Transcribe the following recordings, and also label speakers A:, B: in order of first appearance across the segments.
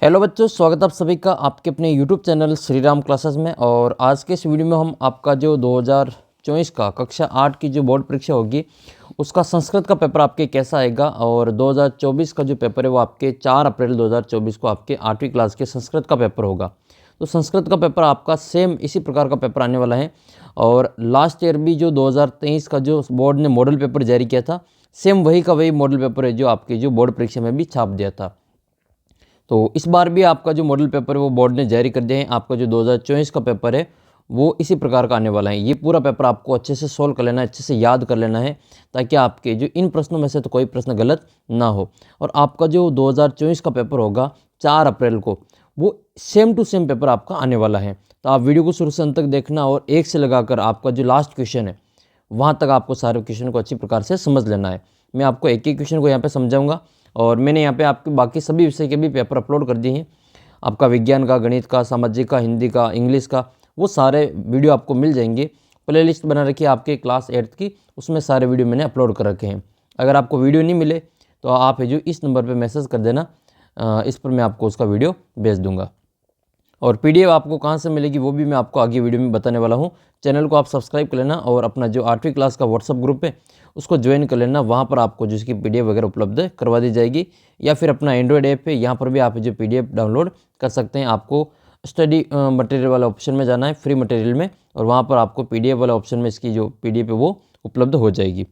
A: Hello बच्चों, स्वागत है आप सभी का आपके अपने YouTube channel Shri Ram classes में। और आज के इस वीडियो में हम आपका जो 2024 का कक्षा 8 की जो बोर्ड परीक्षा होगी उसका संस्कृत का पेपर आपके कैसा आएगा, और 2024 का जो पेपर है वो आपके 4 अप्रैल 2024 को आपके 8वीं क्लास के संस्कृत का पेपर होगा। तो संस्कृत का पेपर आपका सेम इसी प्रकार का पेपर आने वाला है। और लास्ट ईयर भी जो 2023 का जो बोर्ड ने मॉडल पेपर जारी किया था, सेम वही का वही मॉडल पेपर है जो आपकी जो बोर्ड परीक्षा में भी छाप दिया था। तो इस बार भी आपका जो मॉडल पेपर है वो बोर्ड ने जारी कर दिया है। आपका जो 2024 का पेपर है वो इसी प्रकार का आने वाला है। ये पूरा पेपर आपको अच्छे से सोल्व कर लेना है, अच्छे से याद कर लेना है, ताकि आपके जो इन प्रश्नों में से तो कोई प्रश्न गलत ना हो। और आपका जो 2024 का पेपर होगा 4 अप्रैल को, वो सेम टू सेम पेपर आपका आने वाला है। तो आप वीडियो को शुरू से अंत तक देखना, और एक से लगाकर आपका जो लास्ट क्वेश्चन है वहाँ तक आपको सारे क्वेश्चन को अच्छी प्रकार से समझ लेना है। मैं आपको एक एक क्वेश्चन को यहाँ पे समझाऊंगा, और मैंने यहाँ पे आपके बाकी सभी विषय के भी पेपर अपलोड कर दिए हैं। आपका विज्ञान का, गणित का, सामाजिक का, हिंदी का, इंग्लिश का, वो सारे वीडियो आपको मिल जाएंगे। प्लेलिस्ट बना रखी है आपके क्लास 8th की, उसमें सारे वीडियो मैंने अपलोड कर रखे हैं। अगर आपको वीडियो नहीं मिले तो आप जो इस नंबर पर मैसेज कर देना, इस पर मैं आपको उसका वीडियो भेज दूँगा। और पीडीएफ आपको कहाँ से मिलेगी वो भी मैं आपको आगे वीडियो में बताने वाला हूँ। चैनल को आप सब्सक्राइब कर लेना, और अपना जो 8वीं क्लास का व्हाट्सअप ग्रुप है उसको ज्वाइन कर लेना। वहाँ पर आपको जो इसकी पीडीएफ वगैरह उपलब्ध करवा दी जाएगी, या फिर अपना एंड्रॉयड ऐप है, यहाँ पर भी आप जो पीडीएफ डाउनलोड कर सकते हैं। आपको स्टडी मटेरियल वाला ऑप्शन में जाना है, फ्री मटेरियल में, और वहाँ पर आपको पीडीएफ वाला ऑप्शन में इसकी जो पीडीएफ है वो उपलब्ध हो जाएगी।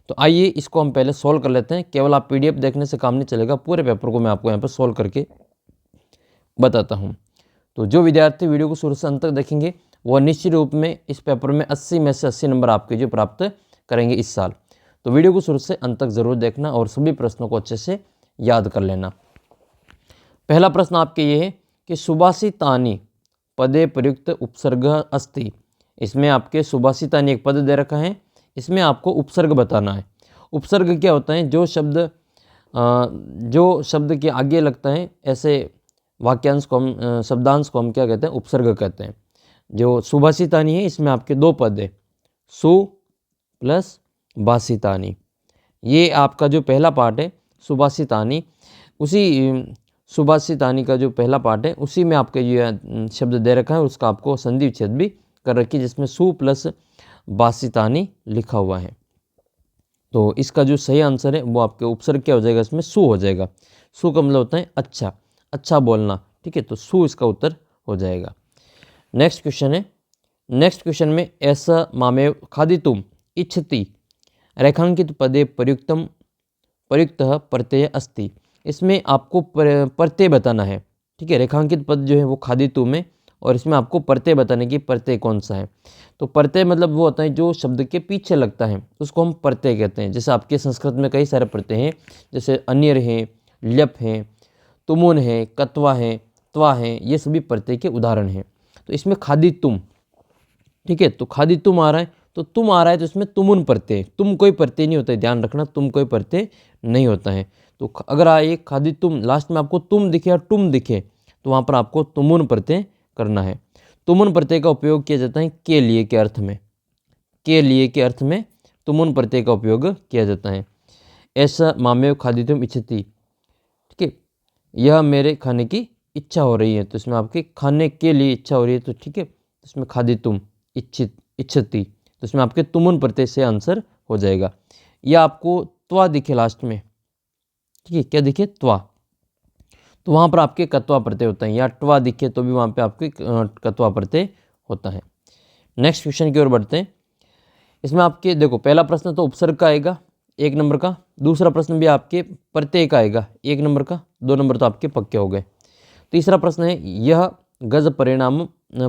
A: तो आइए इसको हम पहले सोल्व कर लेते हैं। केवल आप पीडीएफ देखने से काम नहीं चलेगा, पूरे पेपर को मैं आपको यहाँ पर सोल्व करके बताता हूँ। तो जो विद्यार्थी वीडियो को शुरू से अंत तक देखेंगे वो निश्चित रूप में इस पेपर में 80 में से 80 नंबर आपके जो प्राप्त करेंगे इस साल। तो वीडियो को शुरू से अंत तक जरूर देखना, और सभी प्रश्नों को अच्छे से याद कर लेना। पहला प्रश्न आपके ये है कि सुभाषितानि पदे प्रयुक्त उपसर्ग अस्ति। इसमें आपके सुभाषितानि एक पद दे रखा है, इसमें आपको उपसर्ग बताना है। उपसर्ग क्या होता है? जो शब्द के आगे लगता है, ऐसे वाक्यांश को हम, शब्दांश को हम क्या कहते हैं? उपसर्ग कहते हैं। जो सुभाषितानि है इसमें आपके दो पद है, सु प्लस भाषितानि। ये आपका जो पहला पार्ट है सुभाषितानि, उसी सुभाषितानि का जो पहला पार्ट है उसी में आपके जो शब्द दे रखा है उसका आपको संधि विच्छेद भी कर रखी है, जिसमें सु प्लस भाषितानि लिखा हुआ है। तो इसका जो सही आंसर है वो आपके उपसर्ग क्या हो जाएगा? इसमें सु हो जाएगा। सु का मतलब होता है अच्छा, अच्छा बोलना, ठीक है। तो सु इसका उत्तर हो जाएगा। नेक्स्ट क्वेश्चन है, नेक्स्ट क्वेश्चन में ऐसा मामेव खादितुम इच्छति रेखांकित पदे प्रयुक्तम प्रयुक्तः प्रत्यय अस्ति। इसमें आपको प्रत्यय बताना है, ठीक है। रेखांकित पद जो है वो खादितुम है, और इसमें आपको प्रत्यय बताने की प्रत्यय कौन सा है। तो प्रत्यय मतलब वो होता है जो शब्द के पीछे लगता है, उसको हम प्रत्यय कहते हैं। जैसे आपके संस्कृत में कई सारे प्रत्यय हैं, जैसे अन्यर हैं, ल्यप हैं, तुमुन है, कत्वा है, त्वा है, ये सभी प्रत्यय के उदाहरण हैं। तो इसमें खादितुम, ठीक है, तो खादितुम आ रहा है, तो तुम आ रहा है, तो इसमें तुमुन प्रत्यय, तुम कोई प्रत्यय नहीं होता है, ध्यान रखना, तुम कोई प्रत्यय नहीं होता है। तो अगर आए खादितुम, लास्ट में आपको तुम दिखे और तुम दिखे, तो वहाँ पर आपको तुमुन प्रत्यय करना है। तुमुन प्रत्यय का उपयोग किया जाता है के लिए के अर्थ में, के लिए के अर्थ में तुमुन प्रत्यय का उपयोग किया जाता है। ऐसा मामेव खादितुम इच्छति, ठीक है, यह मेरे खाने की इच्छा हो रही है, तो इसमें आपके खाने के लिए इच्छा हो रही है, तो ठीक है, इसमें खादितुम इच्छित इच्छति, तो इसमें आपके तुमुन प्रत्यय से आंसर हो जाएगा। या आपको त्वा दिखे लास्ट में, ठीक है, क्या दिखे? त्वा, तो वहाँ पर आपके कत्वा प्रत्यय होता है। या ट्वा दिखे तो भी वहाँ पे आपके कत्वा प्रत्यय होता है। नेक्स्ट क्वेश्चन की ओर बढ़ते हैं। इसमें आपके देखो, पहला प्रश्न तो उपसर्ग का आएगा 1 नंबर का, दूसरा प्रश्न भी आपके प्रत्यय का आएगा 1 नंबर का, 2 नंबर तो आपके पक्के हो गए। तीसरा प्रश्न है, यह गज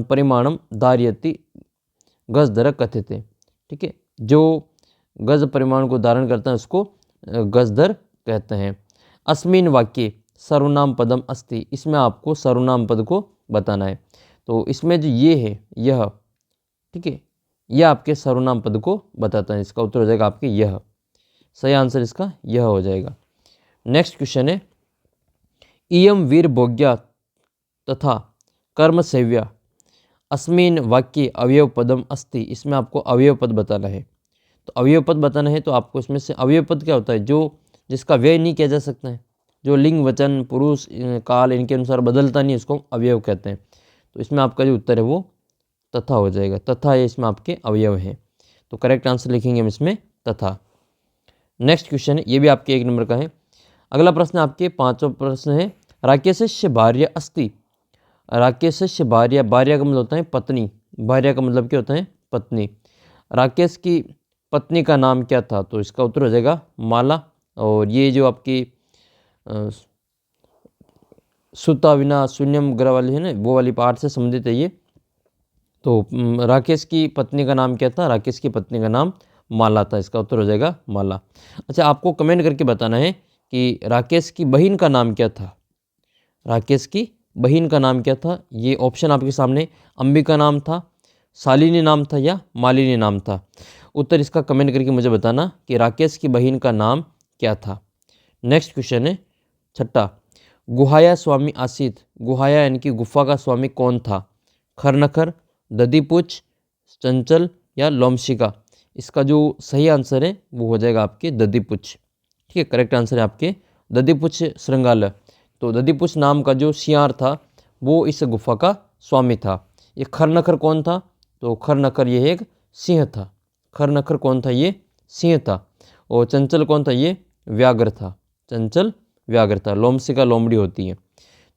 A: परिमाणम धारयति गजधर कथ्यते, ठीक है, जो गज परिमाण को धारण करता है उसको गजधर कहते हैं। अस्मिन वाक्य सर्वनाम पदम अस्ति, इसमें आपको सर्वनाम पद को बताना है। तो इसमें जो ये है यह, ठीक है, यह आपके सर्वनाम पद को बताता है। इसका उत्तर हो जाएगा आपके यह, सही आंसर इसका यह हो जाएगा। नेक्स्ट क्वेश्चन है, इयम वीर भोग्या तथा कर्म सेव्या अस्मिन वाक्य अवयव पदम अस्ति, इसमें आपको अवयव पद बताना है। तो अवयव पद बताना है तो आपको इसमें से अवयव पद क्या होता है? जो जिसका व्यय नहीं किया जा सकता है, जो लिंग वचन पुरुष काल इनके अनुसार बदलता नहीं, इसको हम अवयव कहते हैं। तो इसमें आपका जो उत्तर है वो तथा हो जाएगा। तथा ये इसमें आपके अवयव हैं, तो करेक्ट आंसर लिखेंगे हम इसमें तथा। नेक्स्ट क्वेश्चन है, ये भी आपके 1 नंबर का है। अगला प्रश्न आपके 5वां प्रश्न है, राकेशस्य भार्या अस्ति। राकेशस्य भार्या, भार्या का मतलब होता है पत्नी, भार्या का मतलब क्या होता है पत्नी। राकेश की पत्नी का नाम क्या था? तो इसका उत्तर हो जाएगा माला। और ये जो आपकी सुता विना शून्यम ग्रह वाली है ना, वो वाली पाठ से संबंधित है ये। तो राकेश की पत्नी का नाम क्या था? राकेश की पत्नी का नाम माला था, इसका उत्तर हो जाएगा माला। अच्छा, आपको कमेंट करके बताना है कि राकेश की बहन का नाम क्या था। राकेश की बहन का नाम क्या था? ये ऑप्शन आपके सामने, अंबिका नाम था, शालिनी नाम था या मालिनी नाम था। उत्तर इसका कमेंट करके मुझे बताना कि राकेश की बहन का नाम क्या था। नेक्स्ट क्वेश्चन है 6, गुहाया स्वामी आसित। गुहाया यानी कि गुफा का स्वामी कौन था? खरनखर, दधिपुच्छ, चंचल या लोमशिका। इसका जो सही आंसर है वो हो जाएगा आपके दधिपुच्छ। ठीक है, करेक्ट आंसर है आपके दधिपुच्छ श्रृंगाल। तो दधिपुच्छ नाम का जो सियार था वो इस गुफा का स्वामी था। ये खरनखर कौन था? तो खरनखर ये एक सिंह था। खरनखर कौन था? ये सिंह था। और चंचल कौन था? ये व्याघ्र था। चंचल व्याघ्र था। लोमशिका लोमड़ी होती है।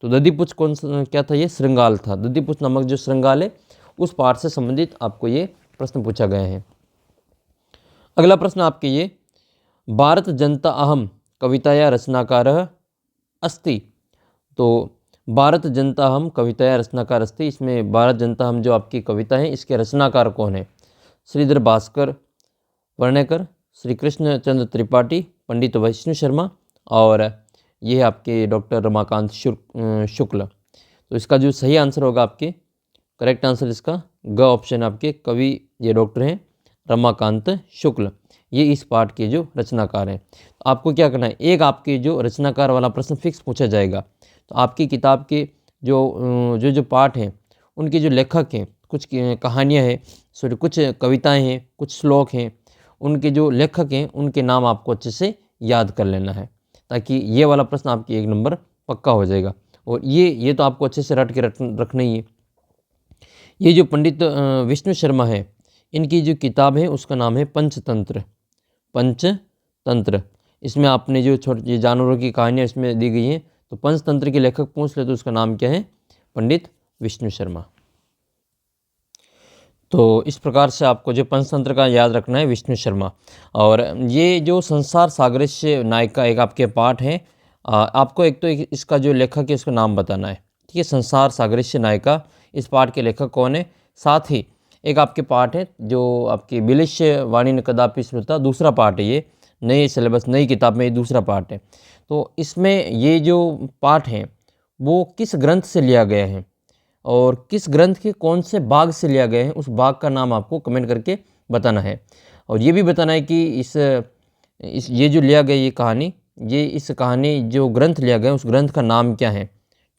A: तो दधिपुच्छ कौन क्या था? ये श्रृंगाल था। दधिपुच्छ नामक जो श्रृंगाल है उस पाठ से संबंधित आपको ये प्रश्न पूछा गया है। अगला प्रश्न आपके ये, भारत जनता अहम कविताया रचनाकार अस्ति। तो भारत जनता हम कविताया रचनाकार अस्ति, इसमें भारत जनता हम जो आपकी कविता है इसके रचनाकार कौन है? श्रीधर भास्कर वर्णेकर, श्री कृष्ण चंद्र त्रिपाठी, पंडित विष्णु शर्मा और ये आपके डॉक्टर रमाकांत शुक्ल। तो इसका जो सही आंसर होगा आपके, करेक्ट आंसर इसका ग ऑप्शन आपके, कवि ये डॉक्टर हैं रमाकांत शुक्ल, ये इस पाठ के जो रचनाकार हैं। तो आपको क्या करना है, एक आपके जो रचनाकार वाला प्रश्न फिक्स पूछा जाएगा। तो आपकी किताब के जो पाठ हैं उनके जो लेखक हैं, कुछ कहानियाँ हैं, सॉरी कुछ कविताएं हैं, कुछ श्लोक हैं, उनके जो लेखक हैं उनके नाम आपको अच्छे से याद कर लेना है, ताकि ये वाला प्रश्न आपकी 1 नंबर पक्का हो जाएगा। और ये तो आपको अच्छे से रट के रखना ही है। ये जो पंडित विष्णु शर्मा है, इनकी जो किताब है उसका नाम है पंचतंत्र। पंचतंत्र, इसमें आपने जो छोटे जानवरों की कहानियाँ इसमें दी गई हैं, तो पंचतंत्र के लेखक पूछ ले तो उसका नाम क्या है? पंडित विष्णु शर्मा। तो इस प्रकार से आपको जो पंचतंत्र का याद रखना है, विष्णु शर्मा। और ये जो संसार सागरस्य नायिका एक आपके पाठ है, आपको एक तो इसका जो लेखक है उसका नाम बताना है। ठीक है, संसार सागरस्य नायिका, इस पाठ के लेखक कौन है? साथ ही एक आपके पाठ है जो आपकी बिलिश्य वाणी न कदापि स्मृता, दूसरा पाठ है, ये नए सिलेबस नई किताब में ये दूसरा पाठ है। तो इसमें ये जो पाठ हैं वो किस ग्रंथ से लिया गया है और किस ग्रंथ के कौन से भाग से लिया गया है, उस भाग का नाम आपको कमेंट करके बताना है। और ये भी बताना है कि इस ये जो लिया गया ये कहानी, ये इस कहानी जो ग्रंथ लिया गया उस ग्रंथ का नाम क्या है।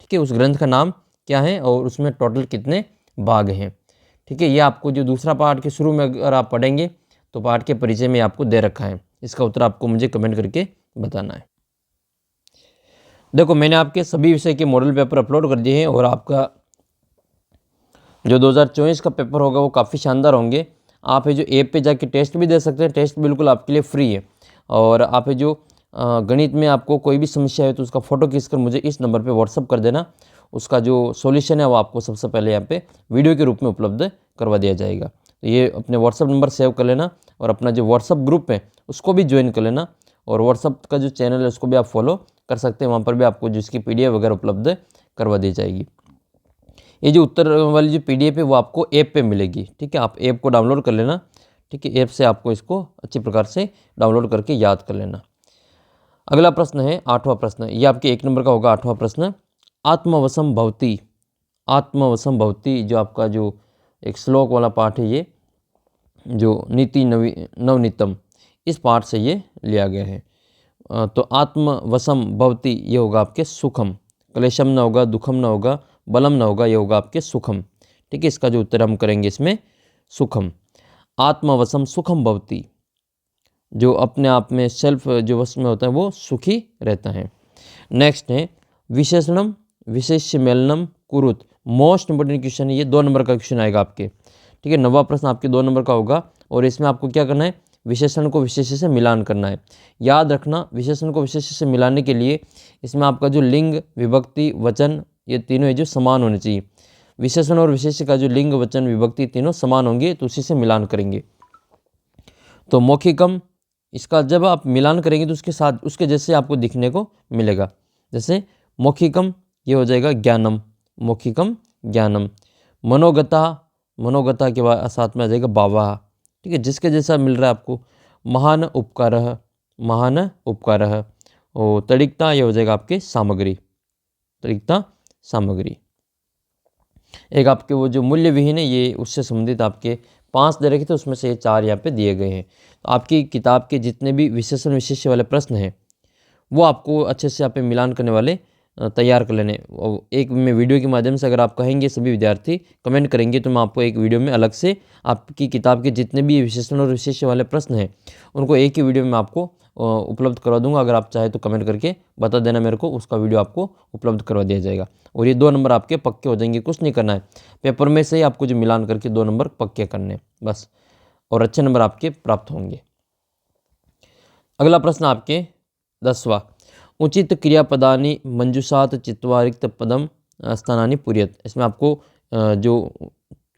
A: ठीक है, उस ग्रंथ का नाम क्या है और उसमें टोटल कितने भाग हैं। ठीक है, ये आपको जो दूसरा पाठ के शुरू में अगर आप पढ़ेंगे तो पाठ के परिचय में आपको दे रखा है। इसका उत्तर आपको मुझे कमेंट करके बताना है। देखो, मैंने आपके सभी विषय के मॉडल पेपर अपलोड कर दिए हैं और आपका जो 2024 का पेपर होगा वो काफ़ी शानदार होंगे। आप जो ऐप पे जाके टेस्ट भी दे सकते हैं, टेस्ट बिल्कुल आपके लिए फ्री है। और आप जो गणित में आपको कोई भी समस्या है तो उसका फ़ोटो खींचकर मुझे इस नंबर पे व्हाट्सअप कर देना। उसका जो सॉल्यूशन है वो आपको सबसे पहले यहाँ पे वीडियो के रूप में उपलब्ध करवा दिया जाएगा। तो ये अपने व्हाट्सअप नंबर सेव कर लेना और अपना जो व्हाट्सअप ग्रुप है उसको भी ज्वाइन कर लेना। और व्हाट्सअप का जो चैनल है उसको भी आप फॉलो कर सकते हैं, वहाँ पर भी आपको जिसकी PDF वगैरह उपलब्ध करवा दी जाएगी। ये जो उत्तर वाली जो PDF है वो आपको ऐप पे मिलेगी। ठीक है, आप ऐप को डाउनलोड कर लेना। ठीक है, ऐप से आपको इसको अच्छी प्रकार से डाउनलोड करके याद कर लेना। अगला प्रश्न है 8वां प्रश्न, ये आपके 1 नंबर का होगा 8वां प्रश्न। आत्मवशम भवति। आत्मवशम भवति जो आपका जो एक श्लोक वाला पाठ है, ये जो नीति नवनीतम, इस पाठ से ये लिया गया है। तो आत्मवशम भवति ये होगा आपके सुखम, क्लेशम न होगा, दुखम न होगा, बलम न होगा, ये होगा आपके सुखम। ठीक है, इसका जो उत्तर हम करेंगे इसमें सुखम। आत्मवशम सुखम भवति, जो अपने आप में सेल्फ जो वश में होता है वो सुखी रहता है। नेक्स्ट है विशेषणम विशेष्य मेलनम कुरुत। मोस्ट इंपोर्टेंट क्वेश्चन है ये, 2 नंबर का क्वेश्चन आएगा आपके, ठीक है। 9वां प्रश्न आपके 2 नंबर का होगा और इसमें आपको क्या करना है, विशेषण को विशेष्य से मिलान करना है। याद रखना विशेषण को विशेष्य से मिलाने के लिए इसमें आपका जो लिंग विभक्ति वचन ये तीनों है जो समान होने चाहिए। विशेषण और विशेष्य का जो लिंग वचन विभक्ति तीनों समान होंगे तो उसी से मिलान करेंगे। तो मौखिकम, इसका जब आप मिलान करेंगे तो उसके साथ उसके जैसे आपको दिखने को मिलेगा। जैसे मौखिकम ये हो जाएगा ज्ञानम, मौखिकम ज्ञानम। मनोगता, मनोगता के बाद साथ में आ जाएगा बावा, ठीक है, जिसके जैसा मिल रहा है आपको। महान उपकारः, महान उपकारः। और तड़िकता ये हो जाएगा आपके सामग्री, तड़िकता सामग्री। एक आपके वो जो मूल्य विहीन है ये उससे संबंधित आपके 5 दे रखे थे, उसमें से ये 4 यहाँ पे दिए गए हैं। तो आपकी किताब के जितने भी विशेषण विशेष्य वाले प्रश्न हैं वो आपको अच्छे से यहाँ पे मिलान करने वाले तैयार कर लेने। और एक में वीडियो के माध्यम से अगर आप कहेंगे सभी विद्यार्थी कमेंट करेंगे तो मैं आपको एक वीडियो में अलग से आपकी किताब के जितने भी विशेषण और विशेष्य वाले प्रश्न हैं उनको एक ही वीडियो में आपको उपलब्ध करवा दूंगा। अगर आप चाहे तो कमेंट करके बता देना मेरे को, उसका वीडियो आपको उपलब्ध करवा दिया जाएगा। और ये 2 नंबर आपके पक्के हो जाएंगे, कुछ नहीं करना है, पेपर में से ही आपको जो मिलान करके 2 नंबर पक्के करने हैं बस, और अच्छे नंबर आपके प्राप्त होंगे। अगला प्रश्न आपके 10वां, उचित क्रियापदानी मंजुषात चित्वा रिक्त पदम स्थानानि पूर्यत। इसमें आपको जो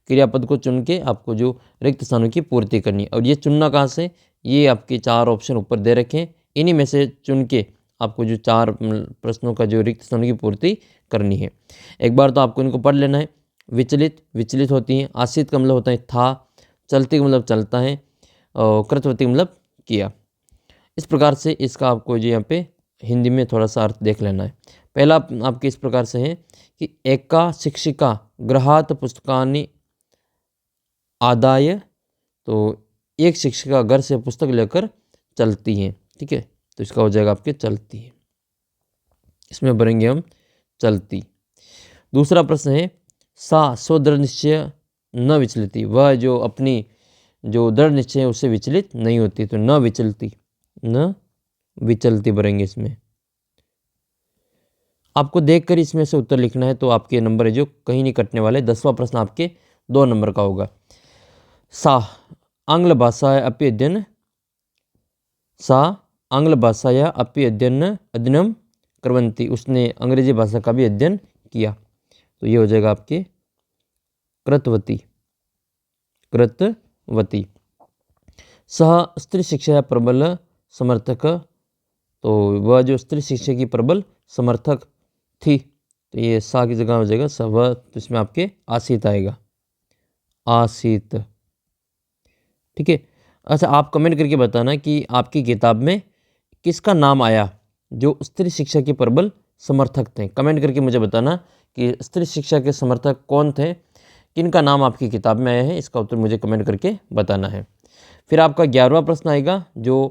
A: क्रियापद को चुन के आपको जो रिक्त स्थानों की पूर्ति करनी है। और ये चुनना कहाँ से, ये आपके 4 ऑप्शन ऊपर दे रखे हैं, इन्हीं में से चुन के आपको जो 4 प्रश्नों का जो रिक्त स्थानों की पूर्ति करनी है। एक बार तो आपको इनको पढ़ लेना है। विचलित, विचलित होती हैं। आश्रित का मतलब होता है था, चलती का मतलब चलता है, और कृतवती का मतलब किया। इस प्रकार से इसका आपको जो यहाँ पे हिंदी में थोड़ा सा अर्थ देख लेना है। पहला आपके इस प्रकार से है कि एका शिक्षिका गृहात पुस्तकानि आदाय, तो एक शिक्षिका घर से पुस्तक लेकर चलती हैं, ठीक है, तो इसका हो जाएगा आपके चलती है, इसमें भरेंगे हम चलती। दूसरा प्रश्न है सा स्वदृढ़ निश्चय न विचलती, वह जो अपनी जो दृढ़ निश्चय है उससे विचलित नहीं होती, तो न विचलती, न विचलती भरेंगे इसमें। आपको देखकर इसमें से उत्तर लिखना है, तो आपके नंबर है जो कहीं नहीं कटने वाले। 10वां प्रश्न आपके 2 नंबर का होगा। सा आंग्ल भाषा अपि अध्ययन, सा आंग्ल भाषाया अपि अध्ययनम कुर्वन्ति, उसने अंग्रेजी भाषा का भी अध्ययन किया, तो ये हो जाएगा आपके कृतवती, कृतवती। सह स्त्री शिक्षा प्रबल समर्थक, तो वह जो स्त्री शिक्षा की प्रबल समर्थक थी, तो ये सा की जगह हो जाएगा स, वह, तो इसमें आपके आसित आएगा, आसित, ठीक है। अच्छा, आप कमेंट करके बताना कि आपकी किताब में किसका नाम आया जो स्त्री शिक्षा के प्रबल समर्थक थे। कमेंट करके मुझे बताना कि स्त्री शिक्षा के समर्थक कौन थे, किनका नाम आपकी किताब में आया है, इसका उत्तर मुझे कमेंट करके बताना है। फिर आपका 11वां प्रश्न आएगा जो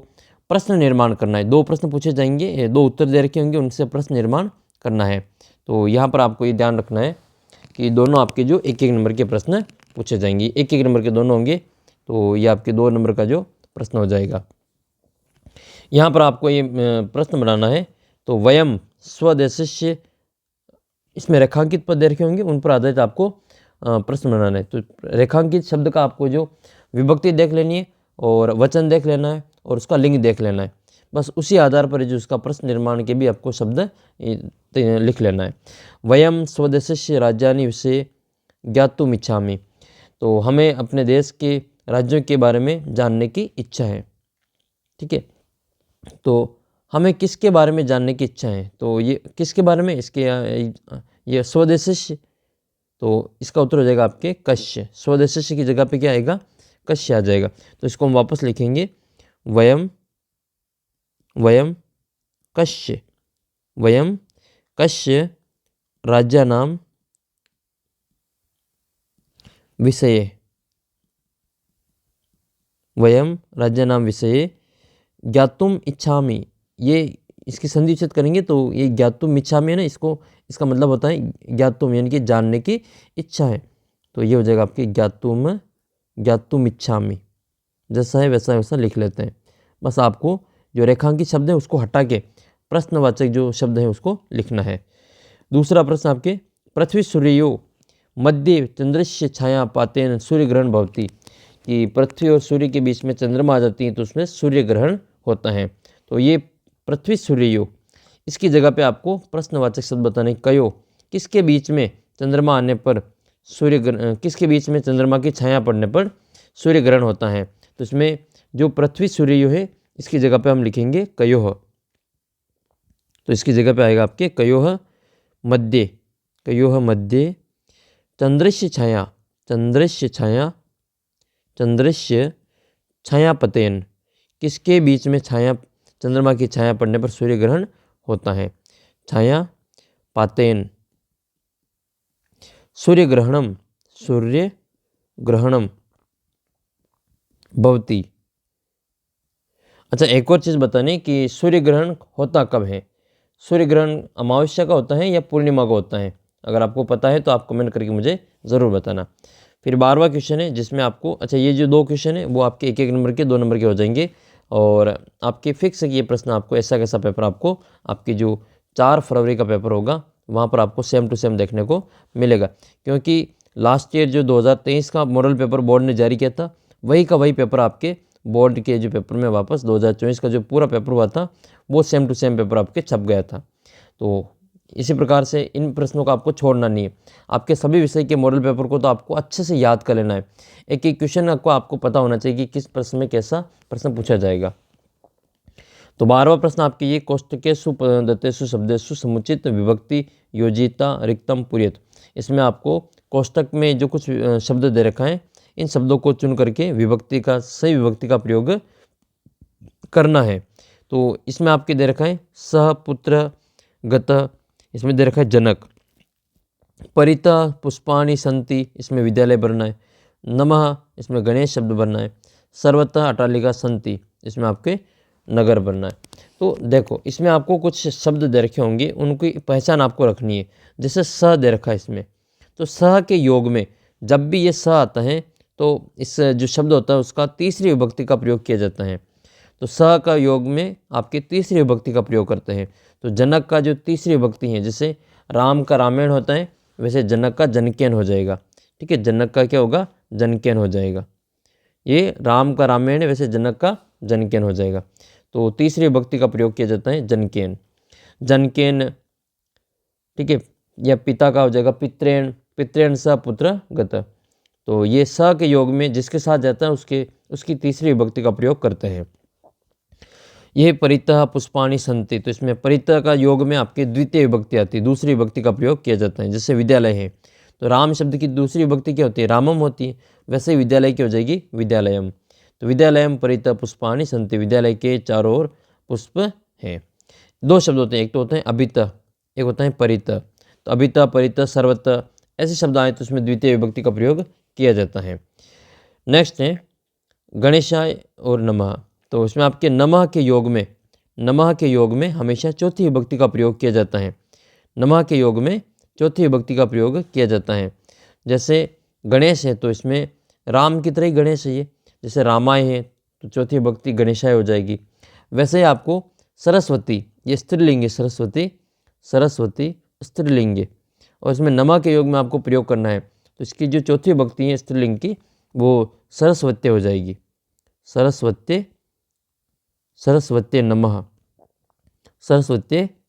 A: प्रश्न निर्माण करना है। 2 प्रश्न पूछे जाएंगे, 2 उत्तर दे रखे होंगे, उनसे प्रश्न निर्माण करना है। तो यहाँ पर आपको ये ध्यान रखना है कि दोनों आपके जो 1-1 नंबर के प्रश्न पूछे जाएंगे, 1-1 नंबर के दोनों होंगे, तो ये आपके 2 नंबर का जो प्रश्न हो जाएगा। यहाँ पर आपको ये प्रश्न बनाना है, तो वयम स्वदेशस्य, इसमें रेखांकित पद दे रखे होंगे, उन पर आधारित आपको प्रश्न बनाना है। तो रेखांकित शब्द का आपको जो विभक्ति देख लेनी है और वचन देख लेना है और उसका लिंग देख लेना है, बस उसी आधार पर जो उसका प्रश्न निर्माण के भी आपको शब्द लिख लेना है। वयम स्वदेशस्य राज्यानि विषये ज्ञातुम इच्छामि, तो हमें अपने देश के राज्यों के बारे में जानने की इच्छा है, ठीक है। तो हमें किसके बारे में जानने की इच्छा है, तो ये किसके बारे में, इसके ये स्वदेशस्य, तो इसका उत्तर हो जाएगा आपके कश्य। स्वदेशस्य की जगह पे क्या आएगा, कश्य आ जाएगा। तो इसको हम वापस लिखेंगे, वयम, वयम कश्य, वयम कश्य राज्यानाम विषये, वयम राज्यानाम विषये ज्ञातुम इच्छामि, ये इसकी संधि विच्छेद करेंगे तो ये ज्ञातुम इच्छामि है ना, इसको इसका मतलब होता है ज्ञातुम, यानी कि जानने की इच्छा है, तो ये हो जाएगा आपकी ज्ञातुम, ज्ञातुम इच्छामि, जैसा है वैसा वैसा लिख लेते हैं। बस आपको जो रेखांकित शब्द है उसको हटा के प्रश्नवाचक जो शब्द है उसको लिखना है। दूसरा प्रश्न आपके पृथ्वी सूर्यो मध्य चंद्रस्य छाया पातेन सूर्य ग्रहण भवति, कि पृथ्वी और सूर्य के बीच में चंद्रमा आ जाती है तो उसमें सूर्य ग्रहण होता है। तो ये पृथ्वी सूर्यो, इसकी जगह पे आपको प्रश्नवाचक शब्द बताने कयो, किसके बीच में चंद्रमा आने पर किसके बीच में चंद्रमा की छाया पड़ने पर सूर्य ग्रहण होता है। तो इसमें जो पृथ्वी सूर्यो है इसकी जगह पे हम लिखेंगे कयोह। तो इसकी जगह पे आएगा आपके कयोह मध्य चंद्रस्य छाया पतेन, किसके बीच में चंद्रमा की छाया पड़ने पर सूर्य ग्रहण होता है। छाया पातेन सूर्य ग्रहणम भवति। अच्छा, एक और चीज़ बताने कि सूर्य ग्रहण होता कब है। सूर्य ग्रहण अमावस्या का होता है या पूर्णिमा का होता है, अगर आपको पता है तो आप कमेंट करके मुझे ज़रूर बताना। फिर 12वां क्वेश्चन है जिसमें आपको, अच्छा ये जो 2 क्वेश्चन है वो आपके 1-1 नंबर के 2 नंबर के हो जाएंगे, और आपके फिक्स है कि ये प्रश्न आपको ऐसा कैसा पेपर आपको आपकी जो 4 फरवरी का पेपर होगा वहाँ पर आपको सेम टू सेम देखने को मिलेगा। क्योंकि लास्ट ईयर जो 2023 का मॉडल पेपर बोर्ड ने जारी किया था वही का वही पेपर आपके बोर्ड के जो पेपर में वापस 2024 का जो पूरा पेपर हुआ था वो सेम टू सेम पेपर आपके छप गया था। तो इसी प्रकार से इन प्रश्नों को आपको छोड़ना नहीं है। आपके सभी विषय के मॉडल पेपर को तो आपको अच्छे से याद कर लेना है। एक एक क्वेश्चन आपको पता होना चाहिए कि किस प्रश्न में कैसा प्रश्न पूछा जाएगा। तो 12वां प्रश्न आपके ये कोष्टकेषु पदन्तेषु शब्देषु समुचित विभक्ति योजिता रिक्तम पूर्यत। इसमें आपको कोष्टक में जो कुछ शब्द दे रखा है इन शब्दों को चुन करके सही विभक्ति का प्रयोग करना है। तो इसमें आपके दे रखा है सह पुत्र गत, इसमें दे रखा है जनक। परितः पुष्पाणि सन्ति, इसमें विद्यालय बनना है। नमः, इसमें गणेश शब्द बनना है। सर्वतः अट्टालिका सन्ति, इसमें आपके नगर बनना है। तो देखो इसमें आपको कुछ शब्द दे रखे होंगे, उनकी पहचान आपको रखनी है। जैसे स दे रखा है इसमें, तो स के योग में जब भी ये स आता है तो इस जो शब्द होता है उसका तीसरी विभक्ति का प्रयोग किया जाता है। तो स का योग में आपके तीसरी विभक्ति का प्रयोग करते हैं। तो जनक का जो तीसरी विभक्ति है, जैसे राम का रामायण होता है वैसे जनक का जनकेन हो जाएगा। ठीक है, जनक का क्या होगा, जनकेन हो जाएगा। ये राम का रामायण है वैसे जनक का जनकेन हो जाएगा। तो तीसरी विभक्ति का प्रयोग किया जाता है जनकेन। ठीक है, या पिता का हो जाएगा पित्रेण स पुत्र गत। तो ये स के योग में जिसके साथ जाता है उसकी तीसरी विभक्ति का प्रयोग करते हैं। यह परितः पुष्पाणि सन्ति, तो इसमें परितः का योग में आपकी द्वितीय विभक्ति आती है, दूसरी विभक्ति का प्रयोग किया जाता है। जैसे विद्यालय है तो राम शब्द की दूसरी विभक्ति क्या होती है, रामम होती है, वैसे ही विद्यालय की हो जाएगी विद्यालयम। तो विद्यालयम परितः पुष्पाणि सन्ति, विद्यालय के चारों ओर पुष्प हैं। 2 शब्द होते हैं, एक तो होते हैं अभितः, एक होता है परितः। तो अभितः परितः सर्वतः ऐसे शब्द आए तो उसमें द्वितीय विभक्ति का प्रयोग किया जाता है। नेक्स्ट है गणेशाय और नमः। तो इसमें आपके नमः के योग में हमेशा चौथी विभक्ति का प्रयोग किया जाता है। नमः के योग में चौथी विभक्ति का प्रयोग किया जाता है। जैसे गणेश है तो इसमें राम की तरह ही गणेश है ये, जैसे रामाय है तो चौथी विभक्ति गणेशाय हो जाएगी। वैसे ही आपको सरस्वती, ये स्त्रीलिंग है, सरस्वती स्त्रीलिंग है, और इसमें नमः के योग में आपको प्रयोग करना है तो इसकी जो चौथी विभक्ति है स्त्रीलिंग की वो सरस्वत्य हो जाएगी। सरस्वत्य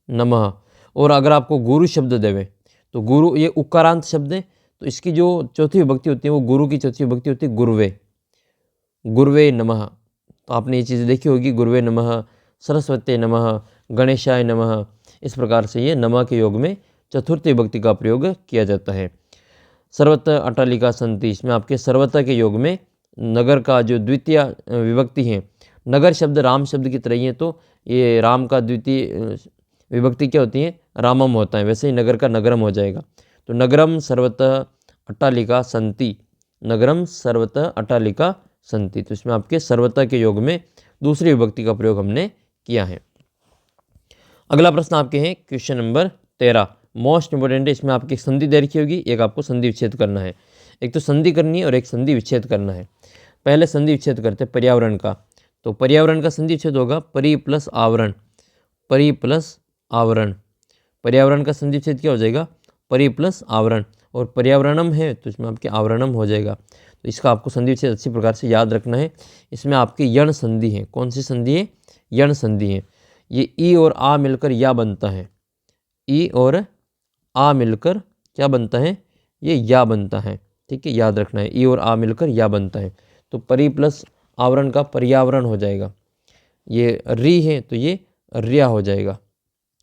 A: नमः। और अगर आपको गुरु शब्द देवे तो गुरु ये उकारांत शब्द है, तो इसकी जो चौथी विभक्ति होती है वो गुरु की चौथी विभक्ति होती है गुरुवे नमः। तो आपने ये चीज़ें देखी होगी, गुरुवे नमः, सरस्वत्य नमः, गणेशाय नमः। इस प्रकार से ये नमः के योग में चतुर्थी विभक्ति का प्रयोग किया जाता है। सर्वतः अट्टालिका सन्ति, इसमें आपके सर्वतः के योग में नगर का जो द्वितीय विभक्ति है, नगर शब्द राम शब्द की तरह ही है तो ये राम का द्वितीय विभक्ति क्या होती है, रामम होता है, वैसे ही नगर का नगरम हो जाएगा। तो नगरम सर्वतः अट्टालिका सन्ति, नगरम सर्वतः अट्टालिका सन्ति। तो इसमें आपके सर्वतः के योग में दूसरी विभक्ति का प्रयोग हमने किया है। अगला प्रश्न आपके हैं क्वेश्चन नंबर 13, मोस्ट इंपोर्टेंट है। इसमें आपकी संधि दे रखी होगी, एक आपको संधि विच्छेद करना है। एक तो संधि करनी है और एक संधि विच्छेद करना है। पहले संधि विच्छेद करते हैं पर्यावरण का। तो पर्यावरण का संधि विच्छेद होगा परि प्लस आवरण, परि प्लस आवरण। पर्यावरण का संधि विच्छेद क्या हो जाएगा? परि प्लस आवरण। और पर्यावरणम है तो इसमें आपके आवरणम हो जाएगा। तो इसका आपको संधि विच्छेद अच्छी प्रकार से याद रखना है। इसमें आपकी यण संधि है। कौन सी संधि है? यण संधि है। ये ई और आ मिलकर या बनता है। ई और आ मिलकर क्या बनता है? ये या बनता है। ठीक है, याद रखना है, ई और आ मिलकर या बनता है। तो परि प्लस आवरण का पर्यावरण हो जाएगा। ये री है तो ये रिया हो जाएगा।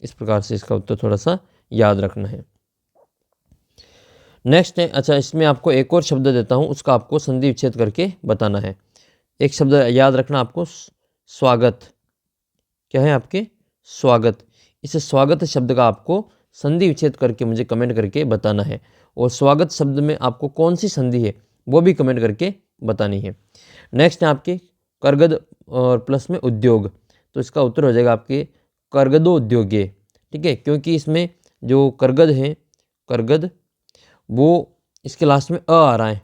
A: इस प्रकार से इसका उत्तर थोड़ा सा याद रखना है। नेक्स्ट है, अच्छा इसमें आपको एक और शब्द देता हूँ, उसका आपको संधि विच्छेद करके बताना है। एक शब्द याद रखना आपको, स्वागत। क्या है आपके? स्वागत। इस स्वागत शब्द का आपको संधि विच्छेद करके मुझे कमेंट करके बताना है। और स्वागत शब्द में आपको कौन सी संधि है वो भी कमेंट करके बतानी है। नेक्स्ट है आपके करगद और प्लस में उद्योग। तो इसका उत्तर हो जाएगा आपके करगदोद्योगे। ठीक है, क्योंकि इसमें जो करगद है, करगद, वो इसके लास्ट में अ आ रहा है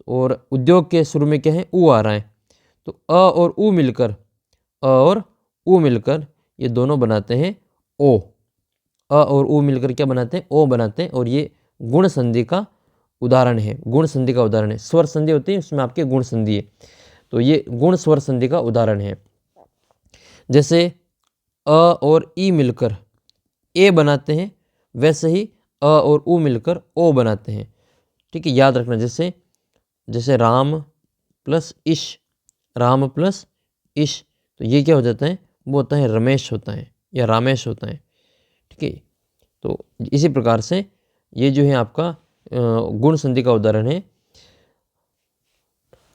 A: और उद्योग के शुरू में क्या है? उ आ रहा है। तो अ और उ मिलकर, अ और उ मिलकर ये दोनों बनाते हैं ओ। अ और उ मिलकर क्या बनाते हैं? ओ बनाते हैं। और ये गुण संधि का उदाहरण है। गुण संधि का उदाहरण है। स्वर संधि होती है, उसमें आपके गुण संधि है। तो ये गुण स्वर संधि का उदाहरण है। जैसे अ और ई मिलकर ए बनाते हैं, वैसे ही अ और उ मिलकर ओ बनाते हैं। ठीक है, याद रखना। जैसे जैसे राम प्लस इश, राम प्लस इश, तो ये क्या हो जाता है? वो होता है रमेश होता है या रामेश होता है। ठीक है, तो इसी प्रकार से ये जो है आपका गुण संधि का उदाहरण है।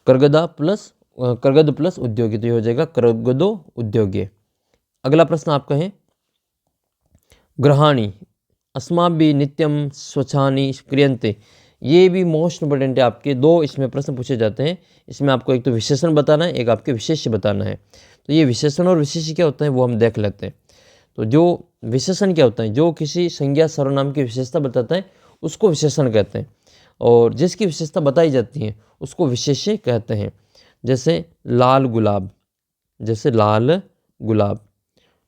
A: करगद प्लस उद्योगी, तो ये हो जाएगा करगदो उद्योगे। अगला प्रश्न आपका है, ग्रहाणी अस्माभिः नित्यम स्वच्छानि क्रियन्ते। ये भी मोस्ट इंपॉर्टेंट है। आपके दो इसमें प्रश्न पूछे जाते हैं। इसमें आपको एक तो विशेषण बताना है, एक आपके विशेष्य बताना है। तो ये विशेषण और विशेष्य क्या होता है वो हम देख लेते हैं। तो जो विशेषण क्या होता है? जो किसी संज्ञा सर्वनाम की विशेषता बताता है उसको विशेषण कहते हैं। और जिसकी विशेषता बताई जाती है उसको विशेष्य कहते हैं। जैसे लाल गुलाब, जैसे लाल गुलाब,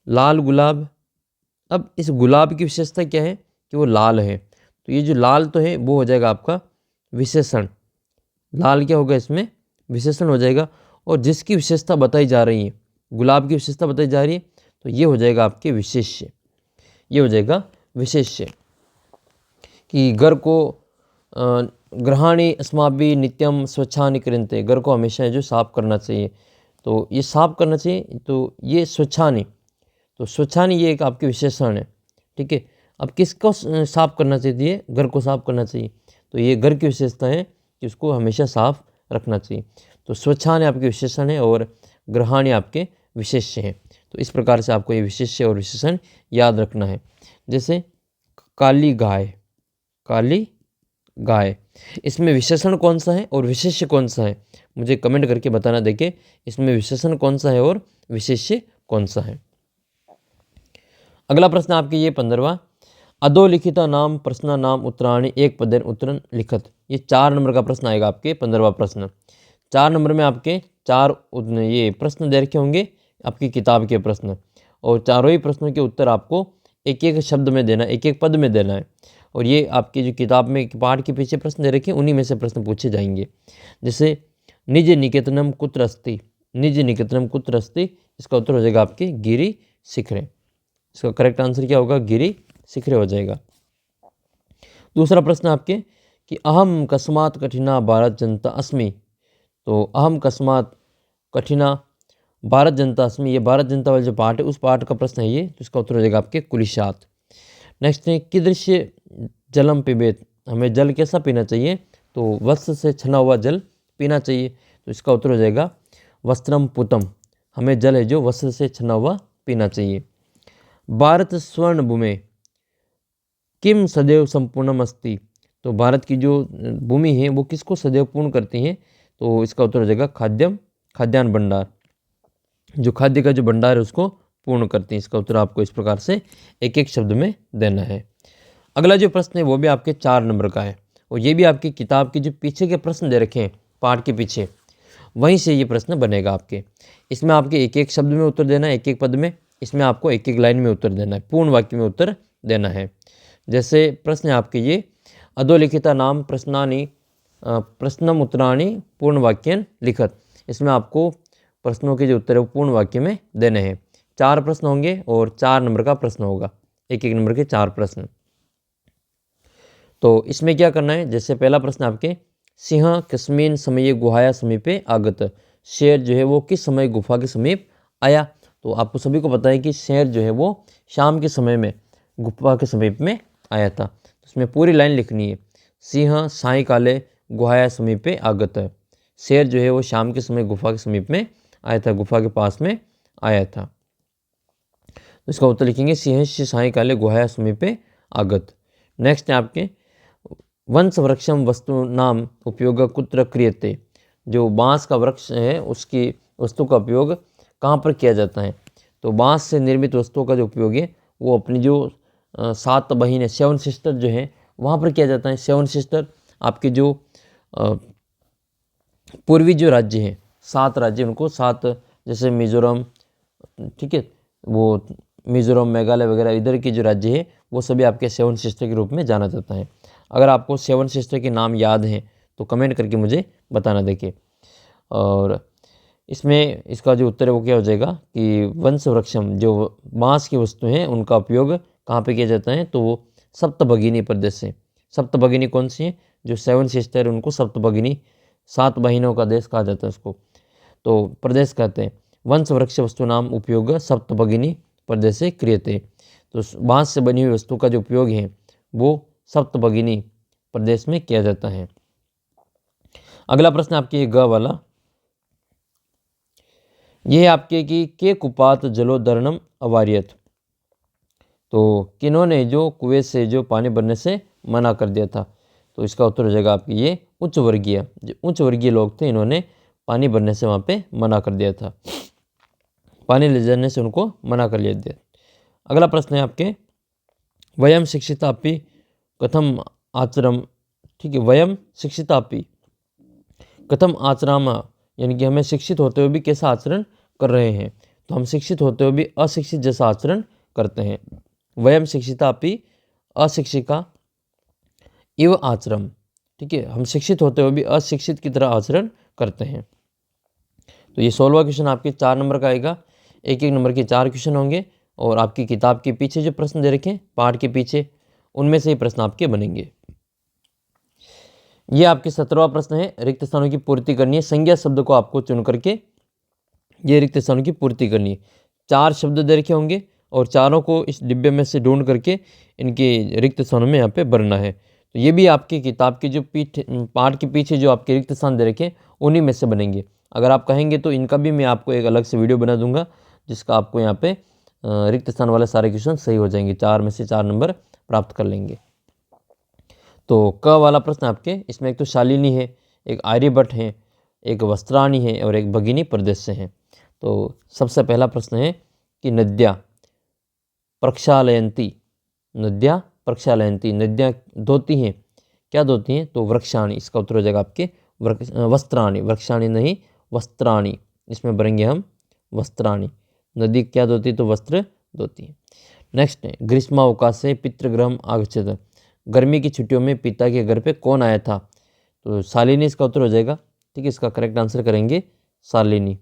A: लाल गुलाब। अब इस गुलाब की विशेषता क्या है? कि वो लाल है। तो ये जो लाल तो है वो हो जाएगा आपका विशेषण। लाल क्या होगा? इसमें विशेषण हो जाएगा। और जिसकी विशेषता बताई जा रही है, गुलाब की विशेषता बताई जा रही है, तो ये हो जाएगा आपके विशेष्य। ये हो जाएगा विशेष्य। कि घर को ग्रहाणी अस्माभिः नित्यम स्वच्छानि क्रियन्ते, घर को हमेशा जो साफ करना चाहिए। तो ये साफ करना चाहिए, तो ये स्वच्छानि, तो स्वच्छानि ये एक आपके विशेषण है। ठीक है, अब किसको साफ करना चाहिए? घर को साफ करना चाहिए। तो ये घर की विशेषता है कि उसको हमेशा साफ रखना चाहिए। तो स्वच्छानि आपके विशेषण है और ग्रहाणी आपके विशेष्य हैं। तो इस प्रकार से आपको ये विशेष्य और विशेषण याद रखना है। जैसे काली गाय, काली गाय, इसमें विशेषण कौन सा है और विशेष्य कौन सा है मुझे कमेंट करके बताना। देखिए इसमें विशेषण कौन सा है और विशेष्य कौन सा है। अगला प्रश्न आपके ये 15वां, अधोलिखिता नाम प्रश्न नाम उत्तराणि एक पदेन उत्तरन लिखत। ये 4 नंबर का प्रश्न आएगा आपके 15वां प्रश्न। 4 नंबर में आपके 4 ये प्रश्न दे रखे होंगे आपकी किताब के प्रश्न, और चारों ही प्रश्नों के उत्तर आपको एक एक शब्द में देना है, एक एक पद में देना है। और ये आपकी जो किताब में पाठ के पीछे प्रश्न दे रखे हैं उन्हीं में से प्रश्न पूछे जाएंगे। जैसे निज निकेतनम कुत्र अस्ति, निज निकेतनम कुत्र अस्ति, इसका उत्तर हो जाएगा आपके गिरि शिखरे। इसका करेक्ट आंसर क्या होगा? गिरि शिखरे हो जाएगा। दूसरा प्रश्न आपके कि अहम कस्मात् कठिना भारत जनता अस्मि। तो अहम कस्मात् कठिना भारत जनता अस्मि, ये भारत जनता वाला जो पार्ट है उस पार्ट का प्रश्न है ये। तो इसका उत्तर हो जाएगा आपके कुलिशात। नेक्स्ट है कीदृश जलम पिबेत, हमें जल कैसा पीना चाहिए? तो वस्त्र से छना हुआ जल पीना चाहिए। तो इसका उत्तर हो जाएगा वस्त्रम पुतम, हमें जल है जो वस्त्र से छना हुआ पीना चाहिए। भारत स्वर्ण भूमि किम सदैव संपूर्णम अस्ति, तो भारत की जो भूमि है वो किसको सदैव पूर्ण करती है? तो इसका उत्तर हो जाएगा खाद्यम, खाद्यान्न भंडार, जो खाद्य का जो भंडार है उसको पूर्ण करती है। इसका उत्तर आपको इस प्रकार से एक एक शब्द में देना है। अगला जो प्रश्न है वो भी आपके 4 नंबर का है, और ये भी आपकी किताब के जो पीछे के प्रश्न दे रखे हैं पाठ के पीछे, वहीं से ये प्रश्न बनेगा आपके। इसमें आपके एक एक शब्द में उत्तर देना है, एक एक पद में, इसमें आपको एक एक लाइन में उत्तर देना है, पूर्ण वाक्य में उत्तर देना है। जैसे प्रश्न है आपके ये, अधोलिखिता नाम प्रश्नानि प्रश्नम उत्तराणि पूर्ण वाक्यन लिखत। इसमें आपको प्रश्नों के जो उत्तर है वो पूर्ण वाक्य में देने हैं। 4 प्रश्न होंगे और 4 नंबर का प्रश्न होगा, एक एक नंबर के 4 प्रश्न। तो इसमें क्या करना है, जैसे पहला प्रश्न आपके, सिंह कस्मिन समय गुहाया समीपे आगत। शेर जो है वो किस समय गुफा के समीप आया। तो आपको सभी को पता है कि शेर जो है वो शाम के समय में गुफा के समीप में आया था। तो इसमें पूरी लाइन लिखनी है, सिंह साय काले गुहाया समीपे आगत। शेर जो है वो शाम के समय गुफा के समीप में आया था, गुफा के पास में आया था। तो इसका उत्तर लिखेंगे, सिंह साय काले गुहाया समीपे आगत। नेक्स्ट है आपके, वंश वृक्षम वस्तु नाम उपयोग कुत्र क्रियते। जो बांस का वृक्ष है उसकी वस्तु का उपयोग कहाँ पर किया जाता है। तो बांस से निर्मित वस्तुओं का जो उपयोग है वो अपनी जो 7 बहन है, 7 सिस्टर जो है वहाँ पर किया जाता है। 7 सिस्टर आपके जो पूर्वी जो राज्य हैं, 7 राज्य, उनको 7, जैसे मिजोरम, ठीक है, वो मिजोरम मेघालय वगैरह इधर की जो राज्य है वो सभी आपके 7 सिस्टर के रूप में जाना जाता है। अगर आपको 7 सिस्टर के नाम याद हैं तो कमेंट करके मुझे बताना। देखिए, और इसमें इसका जो उत्तर है वो क्या हो जाएगा कि वंश वृक्षम, जो बांस की वस्तु हैं उनका उपयोग कहाँ पे किया जाता है, तो वो सप्तभगिनी प्रदेश से। सप्तभगिनी कौन सी है, जो 7 सिस्टर उनको सप्तभगिनी, 7 बहिनों का देश कहा जाता है उसको, तो प्रदेश कहते हैं। वंश वृक्ष वस्तु नाम उपयोग सप्तभगिनी प्रदेश से क्रियते। तो बांस से बनी हुई वस्तु का जो उपयोग है वो सप्तभगिनी प्रदेश में किया जाता है। अगला प्रश्न आपके ग वाला, ये है आपके कि के कुपात जलोदरणम अवार्यत। तो किन्होंने जो कुएं से जो पानी भरने से मना कर दिया था। तो इसका उत्तर हो जाएगा आपकी ये उच्च वर्गीय, जो उच्च वर्गीय लोग थे इन्होंने पानी भरने से वहाँ पे मना कर दिया था, पानी ले जाने से उनको मना कर लिया। अगला प्रश्न है आपके, वयम शिक्षितापि कथम आचरम। ठीक है, वयम शिक्षितापि कथम आचराम, यानी कि हमें शिक्षित होते हुए भी कैसा आचरण कर रहे हैं। तो हम शिक्षित होते हुए भी अशिक्षित जैसा आचरण करते हैं। वयम शिक्षितापि अशिक्षिका इव आचरम। ठीक है, हम शिक्षित होते हुए भी अशिक्षित की तरह आचरण करते हैं। तो ये 16वां क्वेश्चन आपके 4 नंबर का आएगा। एक एक नंबर के 4 क्वेश्चन होंगे और आपकी किताब के पीछे जो प्रश्न दे रखे हैं पाठ के पीछे, उनमें से ही प्रश्न आपके बनेंगे। ये आपके 17वां प्रश्न है, रिक्त स्थानों की पूर्ति करनी है। संज्ञा शब्द को आपको चुन करके ये रिक्त स्थानों की पूर्ति करनी है। 4 शब्द दे रखे होंगे और चारों को इस डिब्बे में से ढूंढ करके इनके रिक्त स्थानों में यहाँ पे भरना है। तो ये भी आपकी किताब की जो पाठ के पीछे जो आपके रिक्त स्थान दे रखे उन्हीं में से बनेंगे। अगर आप कहेंगे तो इनका भी मैं आपको एक अलग से वीडियो बना दूंगा, जिसका आपको यहाँ पे रिक्त स्थान वाले सारे क्वेश्चन सही हो जाएंगे, 4 में से 4 नंबर प्राप्त कर लेंगे। तो क वाला प्रश्न आपके, इसमें एक तो शालिनी है, एक आर्यभट्ट है, एक वस्त्राणी है और एक भगिनी प्रदेश से है। तो सबसे पहला प्रश्न है कि नद्या प्रक्षालयंती, नद्या प्रक्षालयंती, नदियाँ धोती हैं, क्या धोती हैं, तो वृक्षाणी। इसका उत्तर हो जाएगा आपके वस्त्राणी, वृक्षाणी नहीं वस्त्राणी, इसमें भरेंगे हम वस्त्राणी। नदी क्या धोती, तो वस्त्र धोती है। नेक्स्ट है, ग्रीष्मावकाशे पितृगृहम आगच्छत। गर्मी की छुट्टियों में पिता के घर पे कौन आया था, तो शालिनी इसका उत्तर हो जाएगा। ठीक है, इसका करेक्ट आंसर करेंगे शालिनी,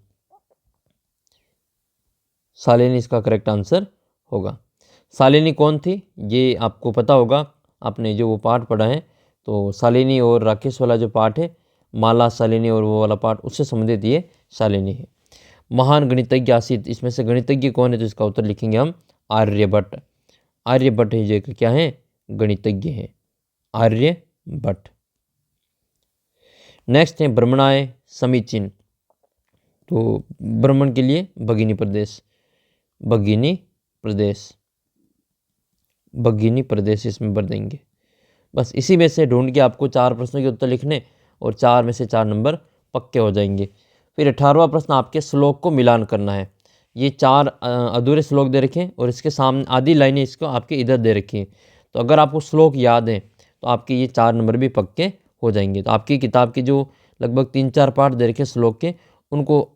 A: शालिनी इसका करेक्ट आंसर होगा। शालिनी कौन थी ये आपको पता होगा, आपने जो वो पाठ पढ़ा है। तो शालिनी और राकेश वाला जो पाठ है, माला शालिनी और वो वाला पाठ, उससे संबंधित ये शालिनी है। महान गणितज्ञ आसित, इसमें से गणितज्ञ कौन है, तो इसका उत्तर लिखेंगे हम आर्यभट्ट। आर्यभट्ट है जो क्या है, गणितज्ञ है, आर्यभट्ट। नेक्स्ट है ब्रह्मणाय समीचीन। तो ब्राह्मण के लिए भगिनी प्रदेश, भगिनी प्रदेश, भगिनी प्रदेश इसमें भर देंगे। बस इसी में से ढूंढ के आपको 4 प्रश्नों के उत्तर लिखने और 4 में से 4 नंबर पक्के हो जाएंगे। फिर 18वां प्रश्न आपके श्लोक को मिलान करना है। ये 4 अधूरे श्लोक दे रखे हैं और इसके सामने आधी लाइनें इसको आपके इधर दे रखी हैं। तो अगर आपको श्लोक याद है तो आपके ये 4 नंबर भी पक्के हो जाएंगे। तो आपकी किताब के जो लगभग 3-4 पार्ट दे रखे श्लोक के, उनको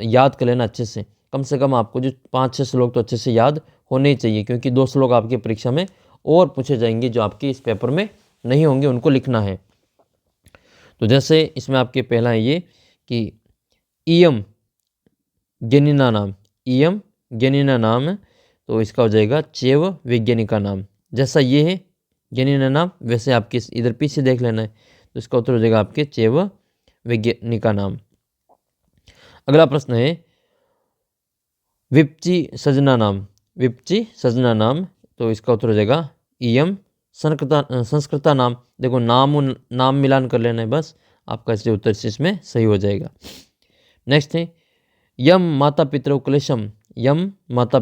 A: याद कर लेना अच्छे से, कम से कम आपको जो 5-6 श्लोक तो अच्छे से याद होने ही चाहिए, क्योंकि 2 श्लोक आपकी परीक्षा में और पूछे जाएंगे जो आपके इस पेपर में नहीं होंगे, उनको लिखना है। तो जैसे इसमें आपके पहला है ये कि इयम ज्ञानिना नाम, इयम ज्ञानिना नाम, तो इसका हो जाएगा चैव वैज्ञानिका नाम। जैसा ये है ज्ञानिना नाम, वैसे आपके इधर पीछे देख लेना है, तो इसका उत्तर हो जाएगा आपके चैव वैज्ञानिका नाम। अगला प्रश्न है विपची सजना नाम, विपची सजना नाम, तो इसका उत्तर हो जाएगा इयम संस्कृता नाम। देखो नाम और नाम मिलान कर लेना है बस, आपका इससे उत्तर इसमें सही हो जाएगा। नेक्स्ट है यम माता पितरौ क्लेशम, यम माता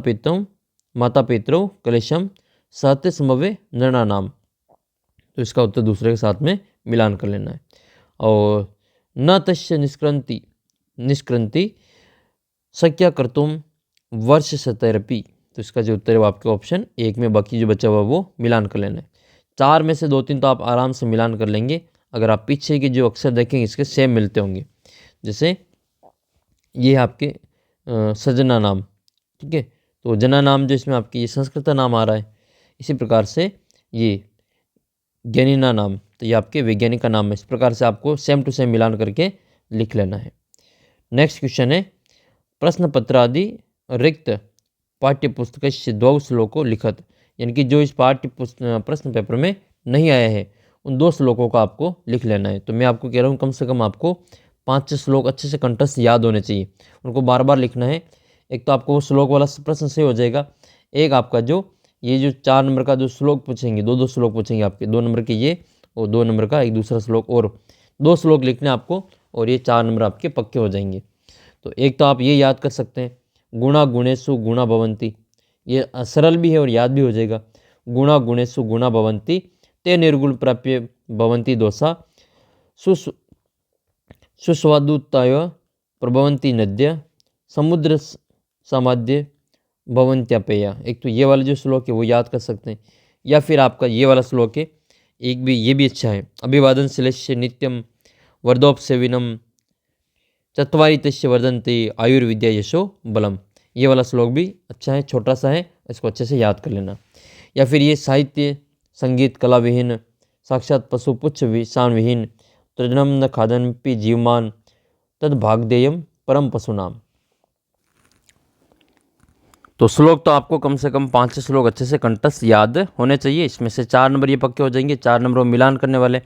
A: पितरौ क्लेशम सहते समवे नृणा नाम, तो इसका उत्तर दूसरे के साथ में मिलान कर लेना है। और न तस्य निष्क्रंति शक्या कर्तुम वर्ष शतरपि, तो इसका जो उत्तर है वो आपके ऑप्शन 1 में, बाकी जो बचा हुआ वो मिलान कर लेना है। 4 में से 2-3 तो आप आराम से मिलान कर लेंगे, अगर आप पीछे के जो अक्षर देखेंगे इसके सेम मिलते होंगे। जैसे ये आपके सजना नाम, ठीक है, तो जना नाम जो इसमें आपकी ये संस्कृत नाम आ रहा है, इसी प्रकार से ये ज्ञानिना नाम, तो ये आपके वैज्ञानिक का नाम है। इस प्रकार से आपको सेम टू सेम मिलान करके लिख लेना है। नेक्स्ट क्वेश्चन है प्रश्न पत्रादि रिक्त पाठ्य पुस्तक से 2 श्लोकों लिखत, यानी कि जो इस प्रश्न पेपर में नहीं आया है उन 2 श्लोकों का आपको लिख लेना है। तो मैं आपको कह रहा हूँ कम से कम आपको 5-6 श्लोक अच्छे से कंठस्थ याद होने चाहिए, उनको बार बार लिखना है। एक तो आपको वो श्लोक वाला प्रश्न सही हो जाएगा, एक आपका जो ये जो 4 नंबर का जो श्लोक पूछेंगे, 2-2 श्लोक पूछेंगे आपके, 2 नंबर के ये और 2 नंबर का एक दूसरा श्लोक, और 2 श्लोक लिखने आपको, और ये 4 नंबर आपके पक्के हो जाएंगे। तो एक तो आप ये याद कर सकते हैं गुणा गुणेषु गुणा भवन्ति, ये सरल भी है और याद भी हो जाएगा। गुणा गुणेषु गुणा भवन्ति ते निर्गुण प्राप्य भवन्ति दोषा सुस्वादुताय प्रभवन्ति नद्य समुद्र समाद्य भवन्त्यपेया। एक तो ये वाला जो श्लोक है वो याद कर सकते हैं, या फिर आपका ये वाला श्लोक है एक भी, ये भी अच्छा है, अभिवादन शिलस्य नित्यम वर्धोपसेविनम चत्वारि तस्य वर्धन्ते आयुर्विद्या यशो बलम, ये वाला श्लोक भी अच्छा है, छोटा सा है, इसको अच्छे से याद कर लेना। या फिर ये साहित्य संगीत कला विहीन साक्षात पशु पुच्छ विषाण विहीन तृजनम न खादनपि जीवमान तद भागदेयम परम पशुनाम। तो श्लोक तो आपको कम से कम 5-6 श्लोक अच्छे से कंठस्थ याद होने चाहिए। इसमें से 4 नंबर ये पक्के हो जाएंगे, 4 नंबर मिलान करने वाले,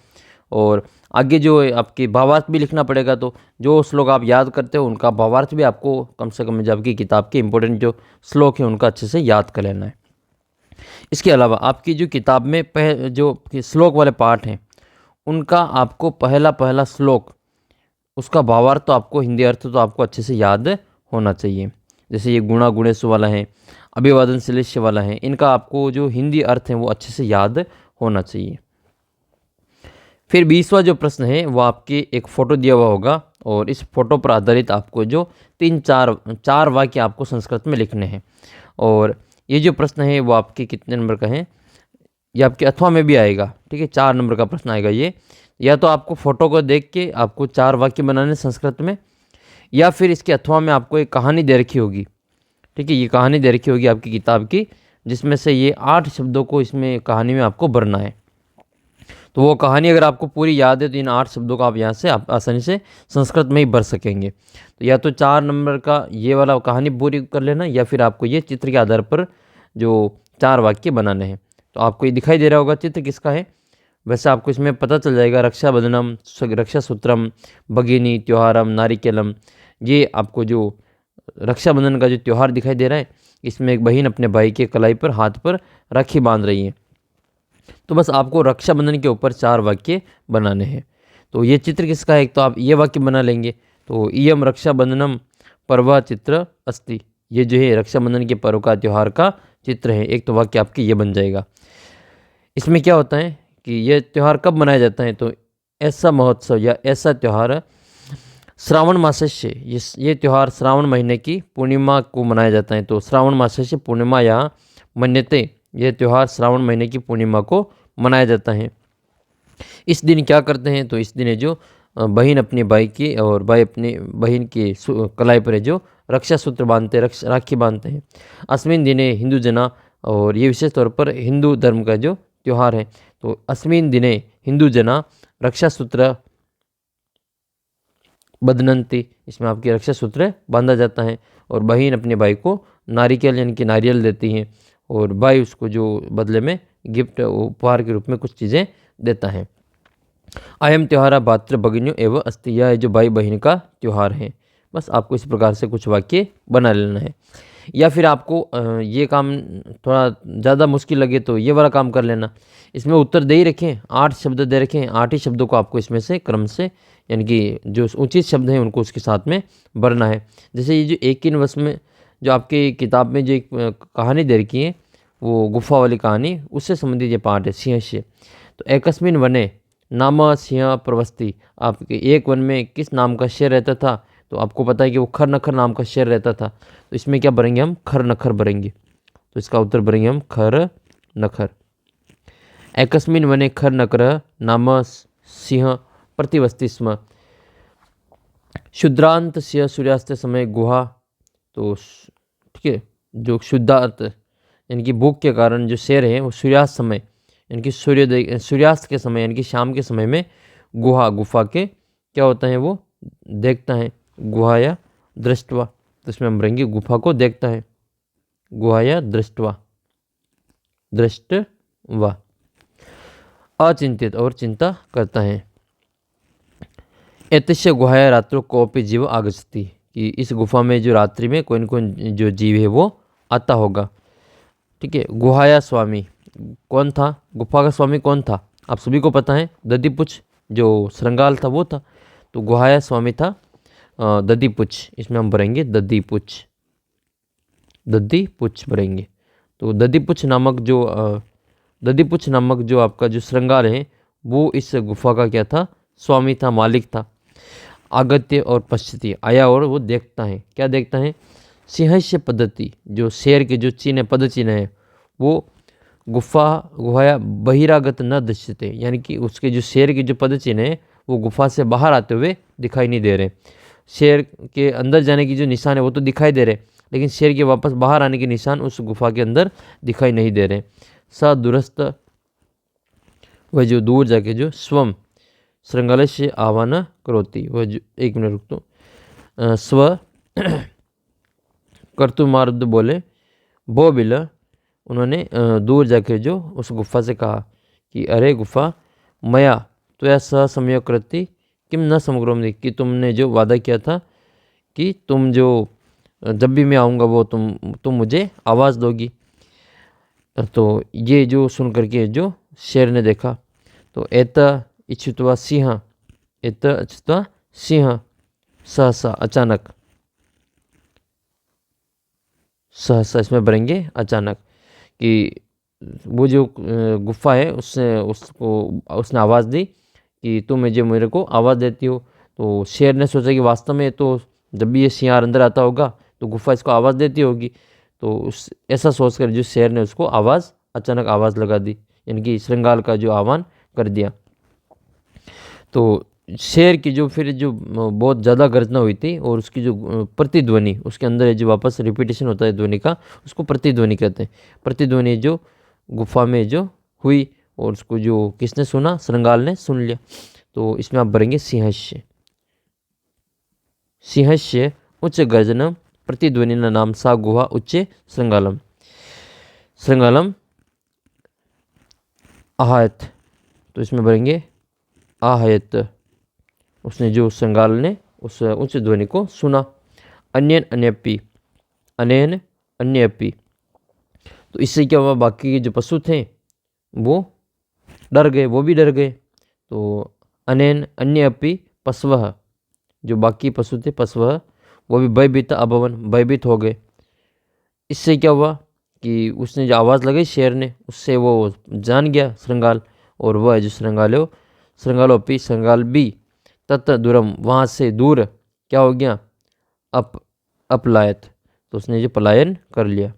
A: और आगे जो आपकी भावार्थ भी लिखना पड़ेगा। तो जो श्लोक आप याद करते हो उनका भावार्थ भी आपको कम से कम जब आपकी किताब के इंपॉर्टेंट जो श्लोक है उनका अच्छे से याद कर लेना है। इसके अलावा आपकी जो किताब में जो श्लोक वाले पार्ट हैं उनका आपको पहला श्लोक उसका भावार्थ तो आपको, हिंदी अर्थ तो आपको अच्छे से याद होना चाहिए। जैसे ये गुणा गुणेश वाला है, अभिवादन शिलस्य वाला है, इनका आपको जो हिंदी अर्थ है वो अच्छे से याद होना चाहिए। फिर 20वां जो प्रश्न है वो आपके एक फ़ोटो दिया हुआ होगा, और इस फोटो पर आधारित आपको जो 3-4 वाक्य आपको संस्कृत में लिखने हैं। और ये जो प्रश्न है वो आपके कितने नंबर का है, ये आपके अथवा में भी आएगा, ठीक है, 4 नंबर का प्रश्न आएगा ये। या तो आपको फ़ोटो को देख के आपको 4 वाक्य बनाने संस्कृत में, या फिर इसके अथवा में आपको एक कहानी दे रखी होगी, ठीक है, ये कहानी दे रखी होगी आपकी किताब की, जिसमें से ये 8 शब्दों को इसमें कहानी में आपको भरना है। तो वो कहानी अगर आपको पूरी याद है तो इन 8 शब्दों का आप यहाँ से आप आसानी से संस्कृत में ही भर सकेंगे। तो या तो 4 नंबर का ये वाला कहानी पूरी कर लेना, या फिर आपको ये चित्र के आधार पर जो 4 वाक्य बनाने हैं। तो आपको ये दिखाई दे रहा होगा चित्र किसका है, वैसे आपको इसमें पता चल जाएगा। रक्षाबंधनम, रक्षासूत्रम, भगिनी, त्योहारम, नारिकेलम, ये आपको जो रक्षाबंधन का जो त्यौहार दिखाई दे रहा है, इसमें एक बहन अपने भाई के कलाई पर हाथ पर राखी बांध रही है। तो बस आपको रक्षाबंधन के ऊपर 4 वाक्य बनाने हैं। तो ये चित्र किसका है, एक तो आप ये वाक्य बना लेंगे, तो इयम रक्षाबंधनम पर्व चित्र अस्ति, ये जो है रक्षाबंधन के पर्व का त्यौहार का चित्र है, एक तो वाक्य आपकी ये बन जाएगा। इसमें क्या होता है कि ये त्यौहार कब मनाया जाता है, तो ऐसा महोत्सव या ऐसा त्यौहार श्रावण मासस्य, ये त्यौहार श्रावण महीने की पूर्णिमा को मनाया जाता है। तो श्रावण मासस्य पूर्णिमा या मन्यते, यह त्यौहार श्रावण महीने की पूर्णिमा को मनाया जाता है। इस दिन क्या करते हैं, तो इस दिन जो बहन अपने भाई की और भाई अपने बहन की कलाई पर जो रक्षा सूत्र बांधते हैं, राखी बांधते हैं। अस्मिन दिने हिंदू जना, और ये विशेष तौर पर हिंदू धर्म का जो त्यौहार है। तो अस्मिन दिने हिंदू जना रक्षा सूत्र बदनंती, इसमें आपकी रक्षा सूत्र बांधा जाता है। और बहन अपने भाई को नारिकेल यानी कि नारियल देती हैं, और भाई उसको जो बदले में गिफ्ट उपहार के रूप में कुछ चीज़ें देता है। अयम त्योहार भातृ भगिनियों एवं अस्ति, यह जो भाई बहन का त्यौहार है। बस आपको इस प्रकार से कुछ वाक्य बना लेना है। या फिर आपको ये काम थोड़ा ज़्यादा मुश्किल लगे तो ये वाला काम कर लेना। इसमें उत्तर दे ही रखें, 8 शब्द दे रखें, 8 ही शब्दों को आपको इसमें से क्रम से, यानी कि जो उचित शब्द हैं उनको उसके साथ में भरना है। जैसे ये जो 21 वर्ष में जो आपकी किताब में जो एक कहानी दे रखी है, वो गुफा वाली कहानी, उससे संबंधित ये पाठ है सिंहस्य। तो एकस्मिन वने नाम सिंह प्रवस्ति, आपके एक वन में किस नाम का शेर रहता था? तो आपको पता है कि वो खर नखर नाम का शेर रहता था। तो इसमें क्या भरेंगे हम? खर नखर भरेंगे। तो इसका उत्तर भरेंगे हम खर नखर। एकस्मिन वने खर नकर नाम सिंह प्रतिवस्ति स्म। शुद्रांत से सूर्यास्त समय गुहा, तो ठीक है, जो शुद्धांत यानी कि भूख के कारण जो शेर है वो सूर्यास्त समय यानी कि सूर्यास्त के समय यानी कि शाम के समय में गुफा के क्या होता है वो देखता है, गुहा या दृष्टवा। तो इसमें हम रहेंगे गुफा को देखता है, गुहा या दृष्टवा। अचिंतित और चिंता करता है। एतस्य गुहाया रात्रो कोपि जीव आगच्छति, कि इस गुफा में जो रात्रि में कोई न कोई जो जीव है वो आता होगा। ठीक है, गुहाया स्वामी कौन था? गुफा का स्वामी कौन था? आप सभी को पता है, दधिपुच्छ जो श्रृंगाल था वो था। तो गुहाया स्वामी था दधिपुच्छ। इसमें हम भरेंगे दधिपुच्छ, दधिपुच्छ भरेंगे। तो दधिपुच्छ नामक जो आपका जो श्रृंगार है वो इस गुफा का क्या था? स्वामी था, मालिक था। आगत्य और पश्चिति, आया और वो देखता है। क्या देखता है? सिंहस्य पद्धति, जो शेर के जो चिन्ह है, पद चिन्ह है, वो गुहाया बहिरागत न दृश्यते, यानी कि उसके जो शेर के जो पद चिन्ह है वो गुफा से बाहर आते हुए दिखाई नहीं दे रहे। शेर के अंदर जाने की जो निशान है वो तो दिखाई दे रहे, लेकिन शेर के वापस बाहर आने के निशान उस गुफा के अंदर दिखाई नहीं दे रहे। स दूरस्थ, वह जो दूर जाके जो स्वम श्रृंगाल से आह्वान करोती, वह जो, एक मिनट रुक तो, स्व कर्तुमार्द बोले बो बिल, उन्होंने दूर जाकर जो उस गुफा से कहा कि अरे गुफा, मया तो या सहसमय कृति किम न समग्रोमि, कि तुमने जो वादा किया था कि तुम जो जब भी मैं आऊँगा वो तुम मुझे आवाज़ दोगी। तो ये जो सुन करके जो शेर ने देखा, तो एत इच्छुत्वा सिंह, एत इच्छुत्वा सिंह सहसा, अचानक, सहसा इसमें भरेंगे अचानक, कि वो जो गुफा है उसने आवाज़ दी कि तुम मेरे को आवाज़ देती हो। तो शेर ने सोचा कि वास्तव में तो जब भी ये सियार अंदर आता होगा तो गुफा इसको आवाज़ देती होगी। तो ऐसा सोचकर जो शेर ने उसको अचानक आवाज़ लगा दी, यानी कि श्रृंगाल का जो आह्वान कर दिया। तो शेर की जो फिर जो बहुत ज़्यादा गर्जना हुई थी, और उसकी जो प्रतिध्वनि उसके अंदर जो वापस रिपीटेशन होता है ध्वनि का, उसको प्रतिध्वनि कहते हैं। प्रतिध्वनि जो गुफा में जो हुई और उसको जो किसने सुना? श्रृंगाल ने सुन लिया। तो इसमें आप भरेंगे सिंहस्य। सिंहस्य उच्च गर्जनम प्रतिध्वनि नाम सा गुहा उच्च श्रृंगालम। श्रृंगालम आहत, तो इसमें भरेंगे आहत, उसने जो श्रृंगाल ने उस उच्च ध्वनि को सुना। अन्यन अन्यपि, अनयन अन्यपि, तो इससे क्या हुआ? बाकी के जो पशु थे वो डर गए, वो भी डर गए। तो अनयन अन्यपि पशवः, जो बाकी पशु थे पशवः, वो भी भयभीत अभवन, भयभीत हो गए। इससे क्या हुआ कि उसने जो आवाज़ लगाई शेर ने, उससे वो जान गया श्रृंगाल, और वह जो श्रृंगाल है श्रृंगालोपी, श्रृंगाल भी तत् दूरम, वहाँ से दूर क्या हो गया? अपलायत, तो उसने जो पलायन कर लिया।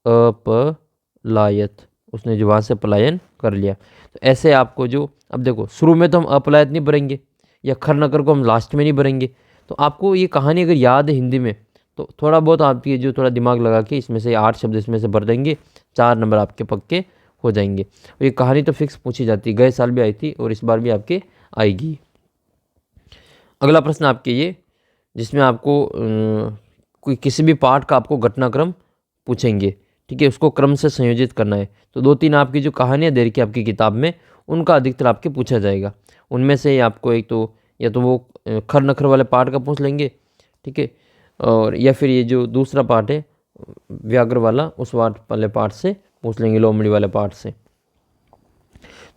A: अपलायत, उसने जो वहाँ से पलायन कर लिया। तो ऐसे आपको जो, अब देखो शुरू में तो हम अपलायत नहीं भरेंगे, या खर नकर को हम लास्ट में नहीं भरेंगे। तो आपको ये कहानी अगर याद है हिंदी में, तो थोड़ा बहुत आपकी जो थोड़ा दिमाग लगा के इसमें से 8 शब्द इसमें से भर देंगे, 4 नंबर आपके पक्के हो जाएंगे। और ये कहानी तो फिक्स पूछी जाती, गए साल भी आई थी और इस बार भी आपके आएगी। अगला प्रश्न आपके ये, जिसमें आपको कोई किसी भी पाठ का आपको घटनाक्रम पूछेंगे, ठीक है, उसको क्रम से संयोजित करना है। तो 2-3 आपकी जो कहानियाँ दे रखी आपकी किताब में, उनका अधिकतर आपके पूछा जाएगा। उनमें से आपको एक तो या तो वो खर नखर वाले पाठ का पूछ लेंगे, ठीक है, और या फिर ये जो दूसरा पाठ है व्याघ्र वाला, उस वाले पाठ से पूछ लेंगे, लोमड़ी वाले पाठ से।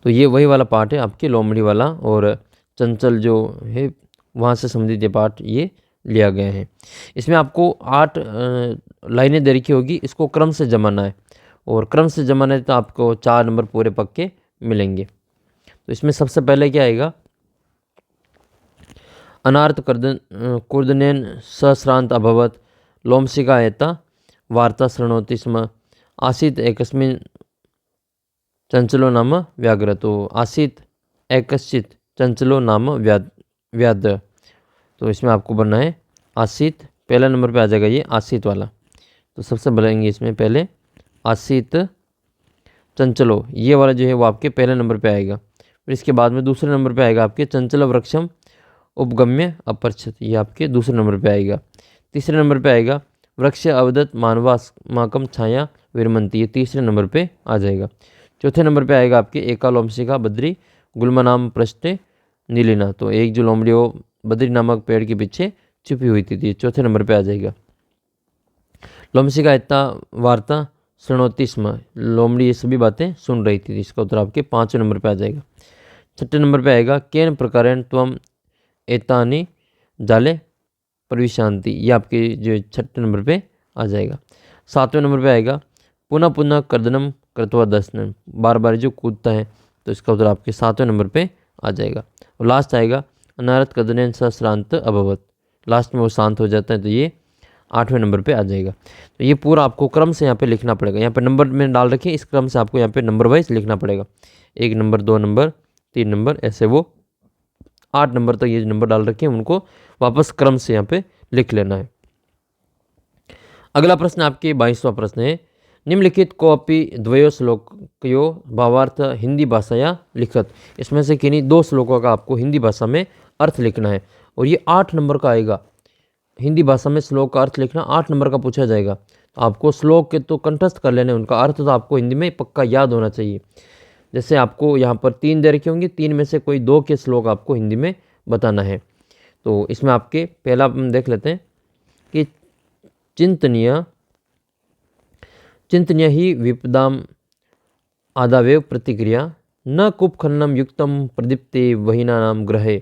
A: तो ये वही वाला पाठ है आपके लोमड़ी वाला, और चंचल जो है वहाँ से संबंधित ये पाठ ये लिया गया है। इसमें आपको 8 लाइनें दे रखी होगी, इसको क्रम से जमाना है, और क्रम से जमाना है तो आपको 4 नंबर पूरे पक्के मिलेंगे। तो इसमें सबसे पहले क्या आएगा, अनार्थ कुर्दनेन सश्रांत अभवत लोमशिका एता वार्ता शृणोति स्म आसीत एकस्मिन् चंचलो नाम व्याघ्र। तो आसीत एकश्चित चंचलो नाम व्याघ्र, तो इसमें आपको बनना है आसीत, पहला नंबर पे आ जाएगा ये आसीत वाला। तो सबसे बोलेंगे इसमें पहले आसीत चंचलो, ये वाला जो है वो आपके पहले नंबर पे आएगा। फिर इसके बाद में दूसरे नंबर पे आएगा आपके चंचल वृक्षम उपगम्य अपरछत, ये आपके दूसरे नंबर पे आएगा। तीसरे नंबर पे आएगा वृक्ष अवदत मानवास्माकम छाया विरमंती, ये तीसरे नंबर पे आ जाएगा। चौथे नंबर पे आएगा आपके एका लोमशिका बद्री गुल्म नाम पृष्ठे नीलिना, तो एक जो लोमड़ी वो बद्री नामक पेड़ के पीछे छुपी हुई थी, चौथे नंबर पे आ जाएगा। लोमशिका इतना वार्ता शृणोति स्म, लोमड़ी ये सभी बातें सुन रही थी, इसका उत्तर आपके 5वें नंबर पे आ जाएगा। छठे नंबर पे आएगा केन प्रकारेण त्वम एतानि जाले प्रविशांति, ये आपके जो छठे नंबर पे आ जाएगा। 7वें नंबर पे आएगा पुनः पुनः कर्दनम कृत्वा दर्शनम, बार बार जो कूदता है, तो इसका उत्तर आपके 7वें नंबर पे आ जाएगा। और लास्ट आएगा अनारत कर्दनेन सश्रांत अभवत, लास्ट में वो शांत हो जाता है, तो ये 8वें नंबर पे आ जाएगा। तो ये पूरा आपको क्रम से यहाँ पे लिखना पड़ेगा, यहाँ पे नंबर में डाल रखिए, इस क्रम से आपको यहाँ पे नंबर वाइज लिखना पड़ेगा, 1 नंबर 2 नंबर 3 नंबर, ऐसे वो 8 नंबर तक ये नंबर डाल रखे हैं, उनको वापस क्रम से यहाँ पे लिख लेना है। अगला प्रश्न आपके 22वां प्रश्न है, निम्नलिखित को अपि द्वयो श्लोकयो भावार्थ हिंदी भाषाया लिखत, इसमें से किन्हीं 2 श्लोकों का आपको हिंदी भाषा में अर्थ लिखना है, और ये 8 नंबर का आएगा। हिंदी भाषा में श्लोक का अर्थ लिखना 8 नंबर का पूछा जाएगा। तो आपको श्लोक के तो कंठस्थ कर लेने, उनका अर्थ तो आपको हिंदी में पक्का याद होना चाहिए। जैसे आपको यहाँ पर 3 दे रखे होंगे, 3 में से कोई 2 के श्लोक आपको हिंदी में बताना है। तो इसमें आपके पहला हम देख लेते हैं कि चिंतनीय ही विपदाम आदावेव प्रतिक्रिया न कुपखन्नम युक्तम प्रदीप्ते वहीना नाम ग्रहे,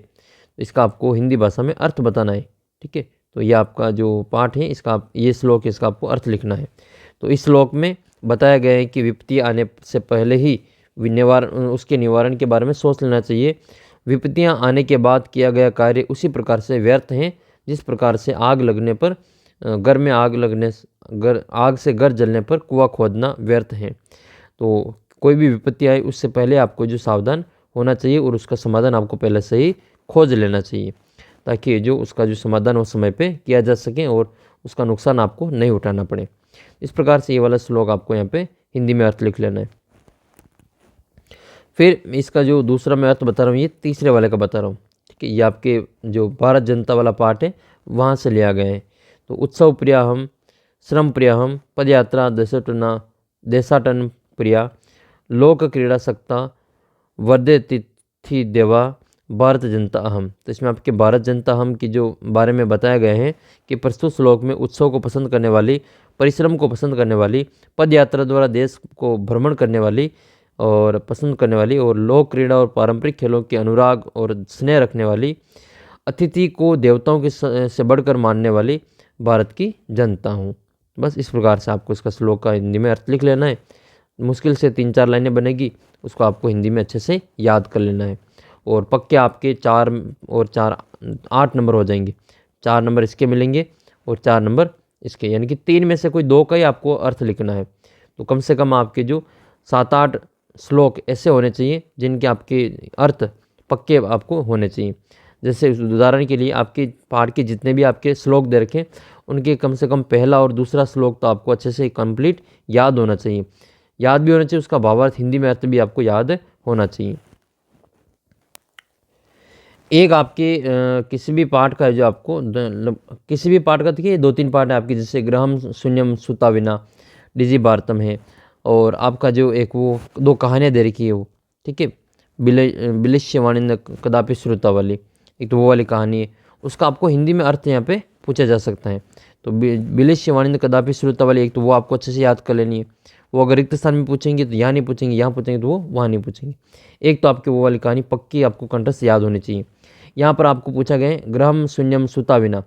A: इसका आपको हिंदी भाषा में अर्थ बताना है, ठीक है। तो ये आपका जो पाठ है इसका ये श्लोक है, इसका आपको अर्थ लिखना है। तो इस श्लोक में बताया गया है कि विपत्ति आने से पहले ही उसके निवारण के बारे में सोच लेना चाहिए। विपत्तियां आने के बाद किया गया कार्य उसी प्रकार से व्यर्थ हैं जिस प्रकार से आग लगने पर घर में आग से घर जलने पर कुआं खोदना व्यर्थ है। तो कोई भी विपत्ति आए उससे पहले आपको जो सावधान होना चाहिए और उसका समाधान आपको पहले से ही खोज लेना चाहिए, ताकि जो उसका जो समाधान वो समय पे किया जा सके और उसका नुकसान आपको नहीं उठाना पड़े। इस प्रकार से ये वाला श्लोक आपको यहाँ पे हिंदी में अर्थ लिख लेना है। फिर इसका जो दूसरा मैं अर्थ बता रहा हूँ, ये तीसरे वाले का बता रहा हूँ, ठीक है। ये आपके जो भारत जनता वाला पार्ट है वहाँ से लिया गया है। तो उत्सव प्रिया हम, श्रम प्रिया हम, पदयात्रा देशाटन प्रिया, लोक क्रीड़ा सकता, वर्दे तिथि देवा, भारत जनता अहम। तो इसमें आपके भारत जनता अहम की जो बारे में बताया गया है कि प्रस्तुत श्लोक में उत्सव को पसंद करने वाली, परिश्रम को पसंद करने वाली, पद यात्रा द्वारा देश को भ्रमण करने वाली और पसंद करने वाली, और लोक क्रीड़ा और पारंपरिक खेलों के अनुराग और स्नेह रखने वाली, अतिथि को देवताओं के से बढ़कर मानने वाली भारत की जनता हूँ। बस इस प्रकार से आपको इसका श्लोक का हिंदी में अर्थ लिख लेना है। मुश्किल से 3-4 लाइनें बनेगी, उसको आपको हिंदी में अच्छे से याद कर लेना है, और पक्के आपके 4 और 4 8 नंबर हो जाएंगे। 4 नंबर इसके मिलेंगे और 4 नंबर इसके, यानी कि 3 में से कोई 2 का ही आपको अर्थ लिखना है। तो कम से कम आपके जो 7-8 श्लोक ऐसे होने चाहिए जिनके आपके अर्थ पक्के आपको होने चाहिए। जैसे उदाहरण के लिए आपके पाठ के जितने भी आपके श्लोक दे रखे उनके कम से कम पहला और दूसरा श्लोक तो आपको अच्छे से कंप्लीट याद होना चाहिए। याद भी होना चाहिए, उसका भावार्थ हिंदी में अर्थ भी आपको याद होना चाहिए। एक आपके किसी भी पाठ का जो आपको किसी भी पाठ का देखिए 2-3 पाठ है आपकी, जैसे ग्रहम शून्यम सुता विना, डिजी भारतम है, और आपका जो एक वो 2 कहानियाँ दे रखी है वो, ठीक है, बिलिश्यवाणी कदापि श्रुता वाली, एक तो वो वाली कहानी है, उसका आपको हिंदी में अर्थ यहाँ पे पूछा जा सकता है। तो बिलिश्यवाणी कदापि श्रुता वाली एक तो वो आपको अच्छे से याद कर लेनी है। वो अगर रिक्त स्थान में पूछेंगे तो यहाँ नहीं पूछेंगे, यहाँ पूछेंगे तो वो वहाँ नहीं पूछेंगे। एक तो आपकी वो वाली कहानी पक्की आपको कंठस्थ याद होनी चाहिए। यहाँ पर आपको पूछा गया है ग्रहम शून्यम सुता बिना,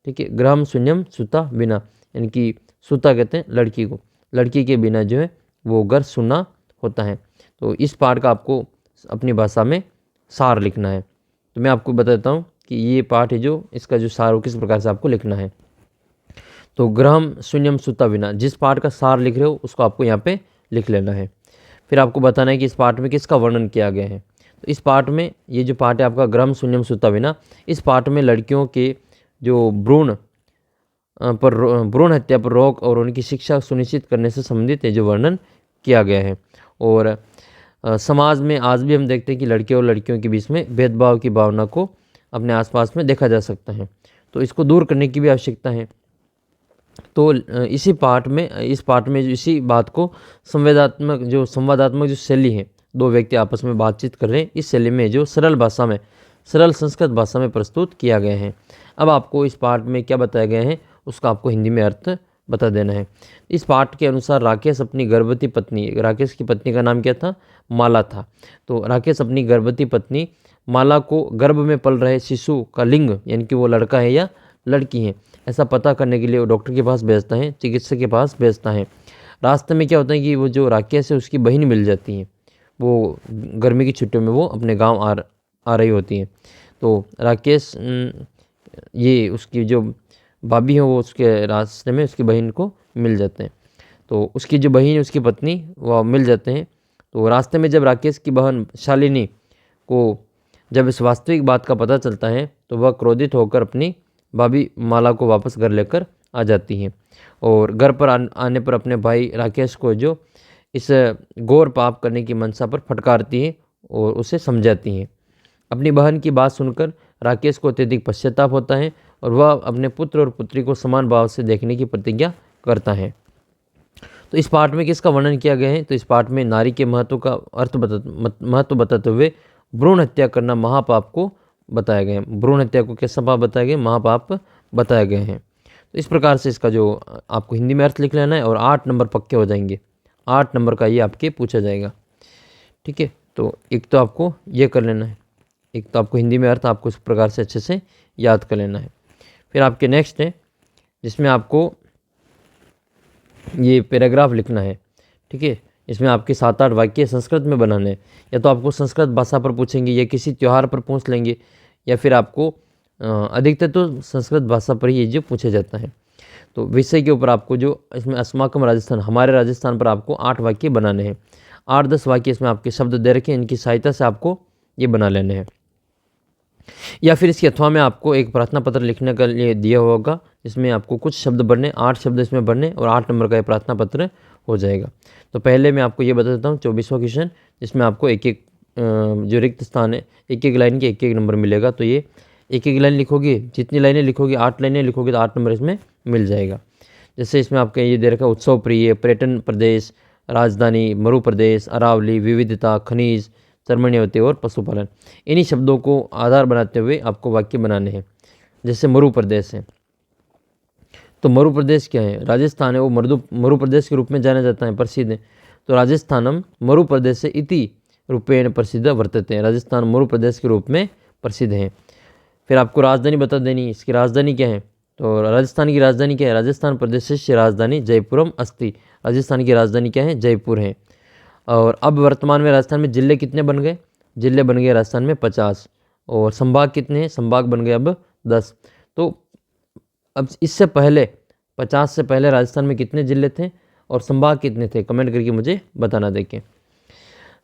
A: ठीक है, ग्रहम शून्यम सुता बिना, यानी कि सुता कहते हैं लड़की को, लड़की के बिना जो है वो घर सुना होता है। तो इस पाठ का आपको अपनी भाषा में सार लिखना है। तो मैं आपको बताता हूँ कि ये पाठ है जो इसका जो सार हो किस प्रकार से आपको लिखना है। तो ग्रहम शून्यम सुता बिना, जिस पाठ का सार लिख रहे हो उसको आपको यहाँ पे लिख लेना है। फिर आपको बताना है कि इस पाठ में किसका वर्णन किया गया है। तो इस पाठ में ये जो पाठ है आपका ग्रहम शून्यम सुता बिना, इस पाठ में लड़कियों के जो भ्रूण हत्या पर रोक और उनकी शिक्षा सुनिश्चित करने से संबंधित है जो वर्णन किया गया है। और समाज में आज भी हम देखते हैं कि लड़के और लड़कियों के बीच में भेदभाव की भावना को अपने आसपास में देखा जा सकता है, तो इसको दूर करने की भी आवश्यकता है। तो इसी पाठ में इसी बात को संवादात्मक जो शैली है, 2 व्यक्ति आपस में बातचीत कर रहे हैं, इस शैली में जो सरल संस्कृत भाषा में प्रस्तुत किया गया है। अब आपको इस पाठ में क्या बताया गया है उसका आपको हिंदी में अर्थ बता देना है। इस पाठ के अनुसार राकेश अपनी गर्भवती पत्नी, राकेश की पत्नी का नाम क्या था, माला था। तो राकेश अपनी गर्भवती पत्नी माला को गर्भ में पल रहे शिशु का लिंग, यानी कि वो लड़का है या लड़की है, ऐसा पता करने के लिए वो डॉक्टर के पास भेजता है, चिकित्सक के पास भेजता है। रास्ते में क्या होता है कि वो जो राकेश है उसकी बहन मिल जाती है, वो गर्मी की छुट्टियों में वो अपने गांव आ रही होती है। तो राकेश ये उसकी जो भाभी है वो उसके रास्ते में उसकी बहन को मिल जाते हैं। तो उसकी जो बहन है उसकी पत्नी वो मिल जाते हैं। तो रास्ते में जब राकेश की बहन शालिनी को जब इस वास्तविक बात का पता चलता है तो वह क्रोधित होकर अपनी भाभी माला को वापस घर लेकर आ जाती हैं और घर पर आने पर अपने भाई राकेश को जो इस घोर पाप करने की मंशा पर फटकारती हैं और उसे समझाती हैं। अपनी बहन की बात सुनकर राकेश को अत्यधिक पश्चाताप होता है और वह अपने पुत्र और पुत्री को समान भाव से देखने की प्रतिज्ञा करता है। तो इस पाठ में किसका वर्णन किया गया है, तो इस पाठ में नारी के महत्व का महत्व बताते हुए भ्रूण हत्या करना महापाप को बताया गया है। भ्रूण हत्या को कैसा पाप बताया गया, महापाप बताया गया है। तो इस प्रकार से इसका जो आपको हिंदी में अर्थ लिख लेना है और 8 नंबर पक्के हो जाएंगे। 8 नंबर का ये आपके पूछा जाएगा, ठीक है। तो एक तो आपको ये कर लेना है, एक तो आपको हिंदी में अर्थ आपको इस प्रकार से अच्छे से याद कर लेना है। फिर आपके नेक्स्ट है जिसमें आपको ये पैराग्राफ लिखना है, ठीक है। इसमें आपके 7-8 वाक्य संस्कृत में बनाने हैं, या तो आपको संस्कृत भाषा पर पूछेंगे या किसी त्यौहार पर पूछ लेंगे, या फिर आपको अधिकतर तो संस्कृत भाषा पर ही ये जो पूछा जाता है। तो विषय के ऊपर आपको जो इसमें अस्माकम राजस्थान, हमारे राजस्थान पर आपको 8 वाक्य बनाने हैं। 8-10 वाक्य इसमें आपके शब्द दे रखे हैं, इनकी सहायता से आपको ये बना लेने हैं। या फिर इसके अथवा में आपको एक प्रार्थना पत्र लिखने के लिए दिया होगा जिसमें आपको कुछ शब्द भरने, 8 शब्द इसमें भरने और 8 नंबर का ये प्रार्थना पत्र हो जाएगा। तो पहले मैं आपको ये बता देता हूँ 24वां क्वेश्चन, जिसमें आपको एक जो रिक्त स्थान है एक लाइन के 1 नंबर मिलेगा। तो ये एक लाइन लिखोगे, जितनी लाइनें लिखोगे 8 लाइनें लिखोगे तो 8 नंबर इसमें मिल जाएगा। जैसे इसमें आपका ये दे रखा है उत्सव प्रिय, पर्यटन प्रदेश, राजधानी, मरु प्रदेश, अरावली, विविधता, खनिज, चर्मण्यवती और पशुपालन। इन्हीं शब्दों को आधार बनाते हुए आपको वाक्य बनाने हैं। जैसे मरु प्रदेश है, तो मरु प्रदेश क्या है, राजस्थान है, वो मरु प्रदेश के रूप में जाना जाता है, प्रसिद्ध है। तो राजस्थानम मरु प्रदेश से इति रूपेण प्रसिद्ध वर्तते हैं, राजस्थान मरु प्रदेश के रूप में प्रसिद्ध है। फिर आपको राजधानी बता देनी, इसकी राजधानी क्या है, तो राजस्थान की राजधानी क्या है, राजस्थान प्रदेश से राजधानी जयपुरम अस्ति, राजस्थान की राजधानी क्या है, जयपुर है। और अब वर्तमान में राजस्थान में जिले कितने बन गए, जिले बन गए राजस्थान में 50, और संभाग कितने हैं, संभाग बन गए अब 10। तो अब इससे पहले 50 से पहले राजस्थान में कितने जिले थे और संभाग कितने थे, कमेंट करके मुझे बताना। देखें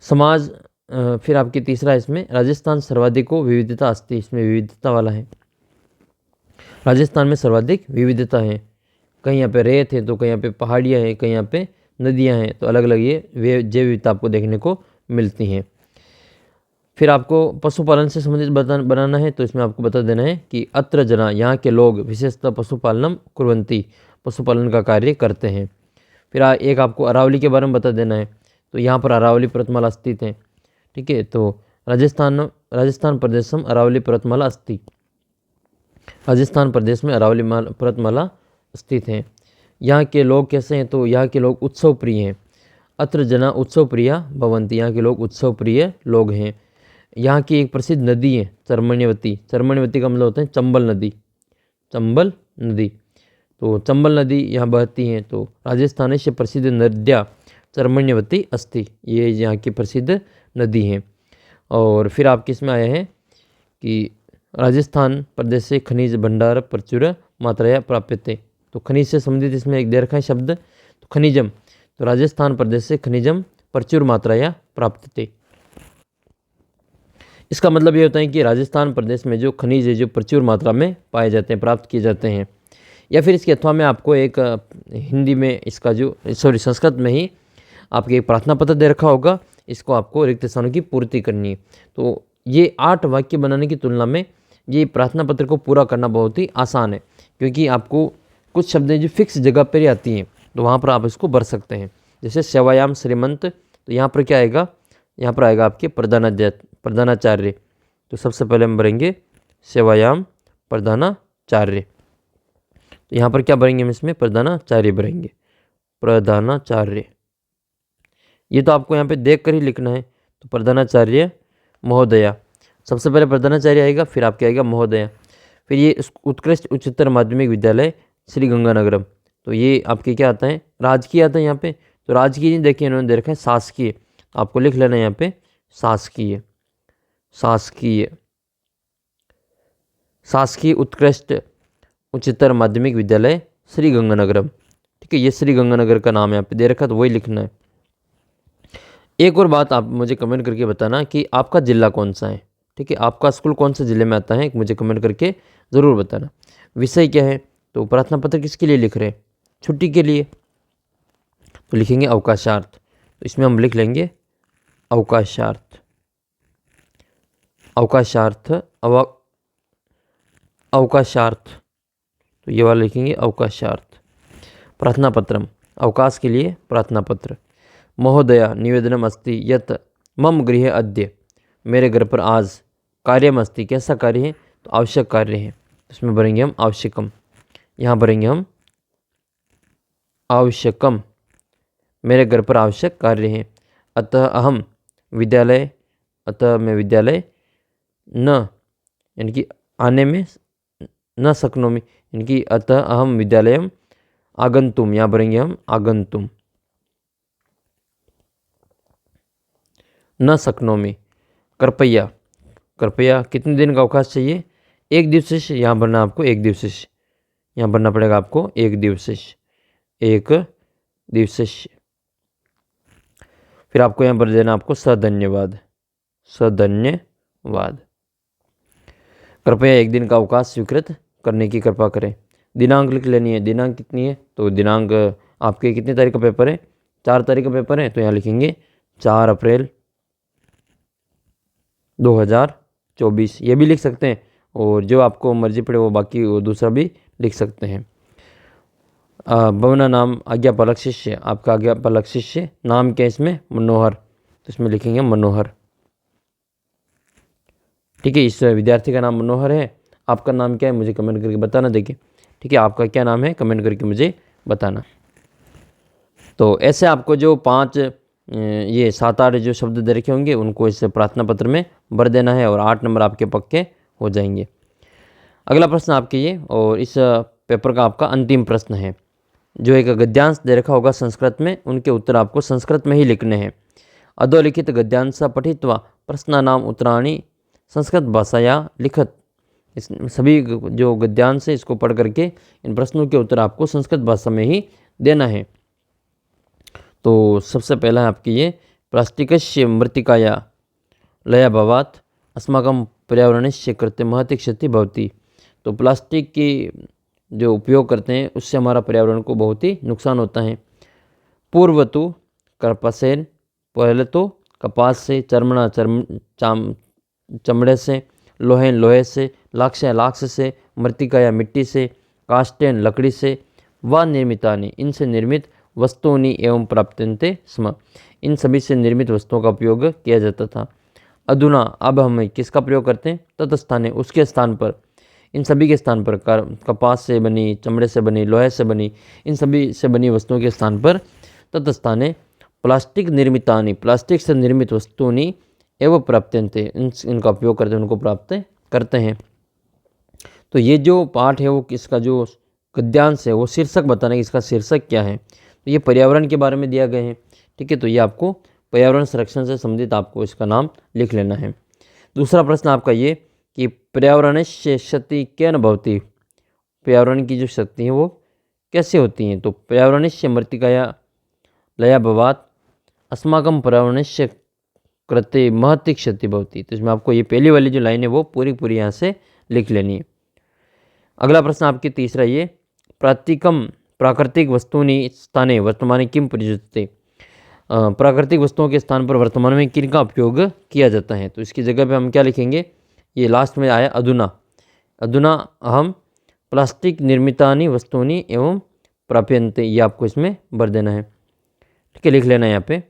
A: समाज फिर आपकी तीसरा इसमें राजस्थान सर्वाधिको विविधता अस्ति, इसमें विविधता वाला है। राजस्थान में सर्वाधिक विविधता है, कहीं यहाँ पे रेत है तो कहीं यहाँ पे पहाड़ियाँ हैं, कहीं यहाँ पे नदियाँ हैं, तो अलग अलग ये जैव विविधता आपको देखने को मिलती हैं। फिर आपको पशुपालन से संबंधित बनाना है, तो इसमें आपको बता देना है कि अत्र जना, यहाँ के लोग विशेषतः पशुपालनम कुर्वन्ति, पशुपालन का कार्य करते हैं। फिर एक आपको अरावली के बारे में बता देना है, तो यहाँ पर अरावली पर्वतमाला स्थित है। ठीक है, तो राजस्थान प्रदेशम अरावली पर्वतमाला अस्ति, राजस्थान प्रदेश में अरावली पर्वतमाला स्थित है। यहाँ के लोग कैसे हैं, तो यहाँ के लोग उत्सव प्रिय हैं। अत्र जना उत्सव प्रिया भवन्ति, यहाँ के लोग उत्सव प्रिय लोग हैं। यहाँ की एक प्रसिद्ध नदी है चर्मण्यवती, चर्मण्यवती का मतलब होता है चंबल नदी, चंबल नदी, तो चंबल नदी यहाँ बहती हैं। तो राजस्थान से प्रसिद्ध नद्या चर्मण्यवती अस्ति, ये यहाँ की प्रसिद्ध नदी हैं। और फिर आपके इसमें आया है कि राजस्थान प्रदेश से खनिज भंडार प्रचुर मात्राया प्राप्यते, तो खनिज से संबंधित इसमें एक दे रखा है शब्द, तो खनिजम, तो राजस्थान प्रदेश से खनिजम प्रचुर मात्राया प्राप्यते। इसका मतलब ये होता है कि राजस्थान प्रदेश में जो खनिज है जो प्रचुर मात्रा में पाए जाते हैं, प्राप्त किए जाते हैं। या फिर इसके अथवा में आपको एक हिंदी में इसका जो संस्कृत में ही आपके एक प्रार्थना पत्र दे रखा होगा, इसको आपको रिक्त स्थानों की पूर्ति करनी है। तो ये 8 वाक्य बनाने की तुलना में ये प्रार्थना पत्र को पूरा करना बहुत ही आसान है, क्योंकि आपको कुछ शब्दें जो फिक्स जगह पर ही आती हैं, तो वहाँ पर आप इसको भर सकते हैं। जैसे सेवायाम श्रीमंत, तो यहाँ पर क्या आएगा, यहाँ पर आएगा आपके प्रधानाचार्य, तो सबसे पहले हम भरेंगे सेवायाम प्रधानाचार्य, तो यहाँ पर क्या भरेंगे हम, इसमें प्रधानाचार्य भरेंगे, प्रधानाचार्य। ये तो आपको यहाँ पे देख कर ही लिखना है, तो प्रधानाचार्य महोदया, सबसे पहले प्रधानाचार्य आएगा, फिर आपके आएगा महोदया। फिर ये उत्कृष्ट उच्चतर माध्यमिक विद्यालय श्री गंगानगरम, तो ये आपके क्या आता है, राजकीय आता है यहाँ पे, तो राजकीय नहीं देखिए इन्होंने दे रखा है शासकीय, आपको लिख लेना है यहाँ पे शासकीय, शासकीय, शासकीय उत्कृष्ट उच्चतर माध्यमिक विद्यालय श्री गंगानगरम। ठीक है, ये श्री गंगानगर का नाम यहाँ पे दे रखा, तो वही लिखना है। एक और बात आप मुझे कमेंट करके बताना कि आपका जिला कौन सा है। ठीक है, आपका स्कूल कौन से ज़िले में आता है, मुझे कमेंट करके ज़रूर बताना। विषय क्या है, तो प्रार्थना पत्र किसके लिए लिख रहे हैं, छुट्टी के लिए, तो लिखेंगे अवकाशार्थ, तो इसमें हम लिख लेंगे अवकाशार्थ, अवकाशार्थ, अवकाशार्थ, तो ये वाला लिखेंगे अवकाशार्थ। प्रार्थना पत्रम, अवकाश के लिए प्रार्थना पत्र। महोदया निवेदनम अस्ति यत् मम गृहे अद्य, मेरे घर पर आज कार्यम अस्ति, कैसा कार्य है, तो आवश्यक कार्य है, इसमें भरेंगे हम आवश्यकम, यहाँ भरेंगे हम आवश्यकम, मेरे घर पर आवश्यक कार्य है। अतः अहम विद्यालय, अतः मैं विद्यालय न, यानी कि आने में न शक्नोमि, यानी कि अतः अहम विद्यालयम आगंतुम, यहाँ भरेंगे हम आगंतुम, न शक्नोमि। कृपया, कृपया कितने दिन का अवकाश चाहिए, 1 दिवसीय, यहाँ भरना आपको 1 दिवसीय, यहाँ भरना पड़ेगा आपको 1 दिवसीय, 1 दिवसीय। फिर आपको यहाँ भर देना आपको सधन्यवाद, सधन्यवाद। कृपया 1 दिन का अवकाश स्वीकृत करने की कृपा करें। दिनांक लिख लेनी है, दिनांक कितनी है, तो दिनांक आपके कितनी तारीख का पेपर है, 4 तारीख का पेपर है, तो यहाँ लिखेंगे 4 अप्रैल 2024, ये भी लिख सकते हैं, और जो आपको मर्जी पड़े वो बाकी वो दूसरा भी लिख सकते हैं। भवना नाम आज्ञापालक शिष्य, आपका आज्ञापालक शिष्य नाम क्या है इसमें, मनोहर, तो इसमें लिखेंगे मनोहर। ठीक है, इस विद्यार्थी का नाम मनोहर है, आपका नाम क्या है मुझे कमेंट करके बताना। देखिए, ठीक है, आपका क्या नाम है कमेंट करके मुझे बताना। तो ऐसे आपको जो 5 ये 7-8 जो शब्द दे रखे होंगे उनको इस प्रार्थना पत्र में भर देना है, और 8 नंबर आपके पक्के हो जाएंगे। अगला प्रश्न आपके ये, और इस पेपर का आपका अंतिम प्रश्न है, जो एक गद्यांश दे रखा होगा संस्कृत में, उनके उत्तर आपको संस्कृत में ही लिखने हैं। अधोलिखित गद्यांश पठित्वा प्रश्नानाम उत्तराणि संस्कृत भाषाया लिखत, इस सभी जो गद्यांश है इसको पढ़ करके इन प्रश्नों के उत्तर आपको संस्कृत भाषा में ही देना है। तो सबसे पहला है आपकी ये प्लास्टिकस्य मृत्तिकाया, लयाभावात् अस्माकं पर्यावरणस्य कृते महती क्षति भवति। तो प्लास्टिक की जो उपयोग करते हैं उससे हमारा पर्यावरण को बहुत ही नुकसान होता है। पूर्व तो कपासेन, पहले तो कपास से, चमड़े से, लोहे से, लाक्ष से, मृत्तिका या मिट्टी से, काष्ठेन लकड़ी से, व निर्मितानि इनसे निर्मित वस्तुनि एवं प्राप्यन्ते स्म। इन सभी से निर्मित वस्तुओं का उपयोग किया जाता था। अधुना अब हम किसका प्रयोग करते हैं? तत्स्थाने, उसके स्थान पर, इन सभी के स्थान पर कपास से बनी, चमड़े से बनी, लोहे से बनी, इन सभी से बनी वस्तुओं के स्थान पर तत्स्थाने प्लास्टिक निर्मितानि, प्लास्टिक से निर्मित वस्तुनि एवं प्राप्यन्ते इनका उपयोग करते हैं, उनको प्राप्त करते हैं। तो ये जो पाठ है वो किसका जो गद्यांश है वो शीर्षक बताना है, इसका शीर्षक क्या है। तो ये पर्यावरण के बारे में दिया गए हैं, ठीक है। तो ये आपको पर्यावरण संरक्षण से संबंधित आपको इसका नाम लिख लेना है। दूसरा प्रश्न आपका ये कि पर्यावरण से क्षति क्या भवति, पर्यावरण की जो क्षति है वो कैसे होती हैं। तो पर्यावरण से मृत्तिकाया लयाभावात् अस्माकं पर्यावरणस्य कृते महती क्षति भवति। तो इसमें आपको ये पहली वाली जो लाइन है वो पूरी यहाँ से लिख लेनी है। अगला प्रश्न आपके तीसरा ये प्राकृतिक वस्तूनि स्थाने वर्तमाने किम प्रयुज्यते। प्राकृतिक वस्तुओं के स्थान पर वर्तमान में किन का उपयोग किया जाता है। तो इसकी जगह पे हम क्या लिखेंगे, ये लास्ट में आया अधुना, अधुना अहम प्लास्टिक निर्मितानि वस्तूनि एवं प्राप्यन्ते, ये आपको इसमें भर देना है, ठीक है, लिख लेना है यहाँ पे।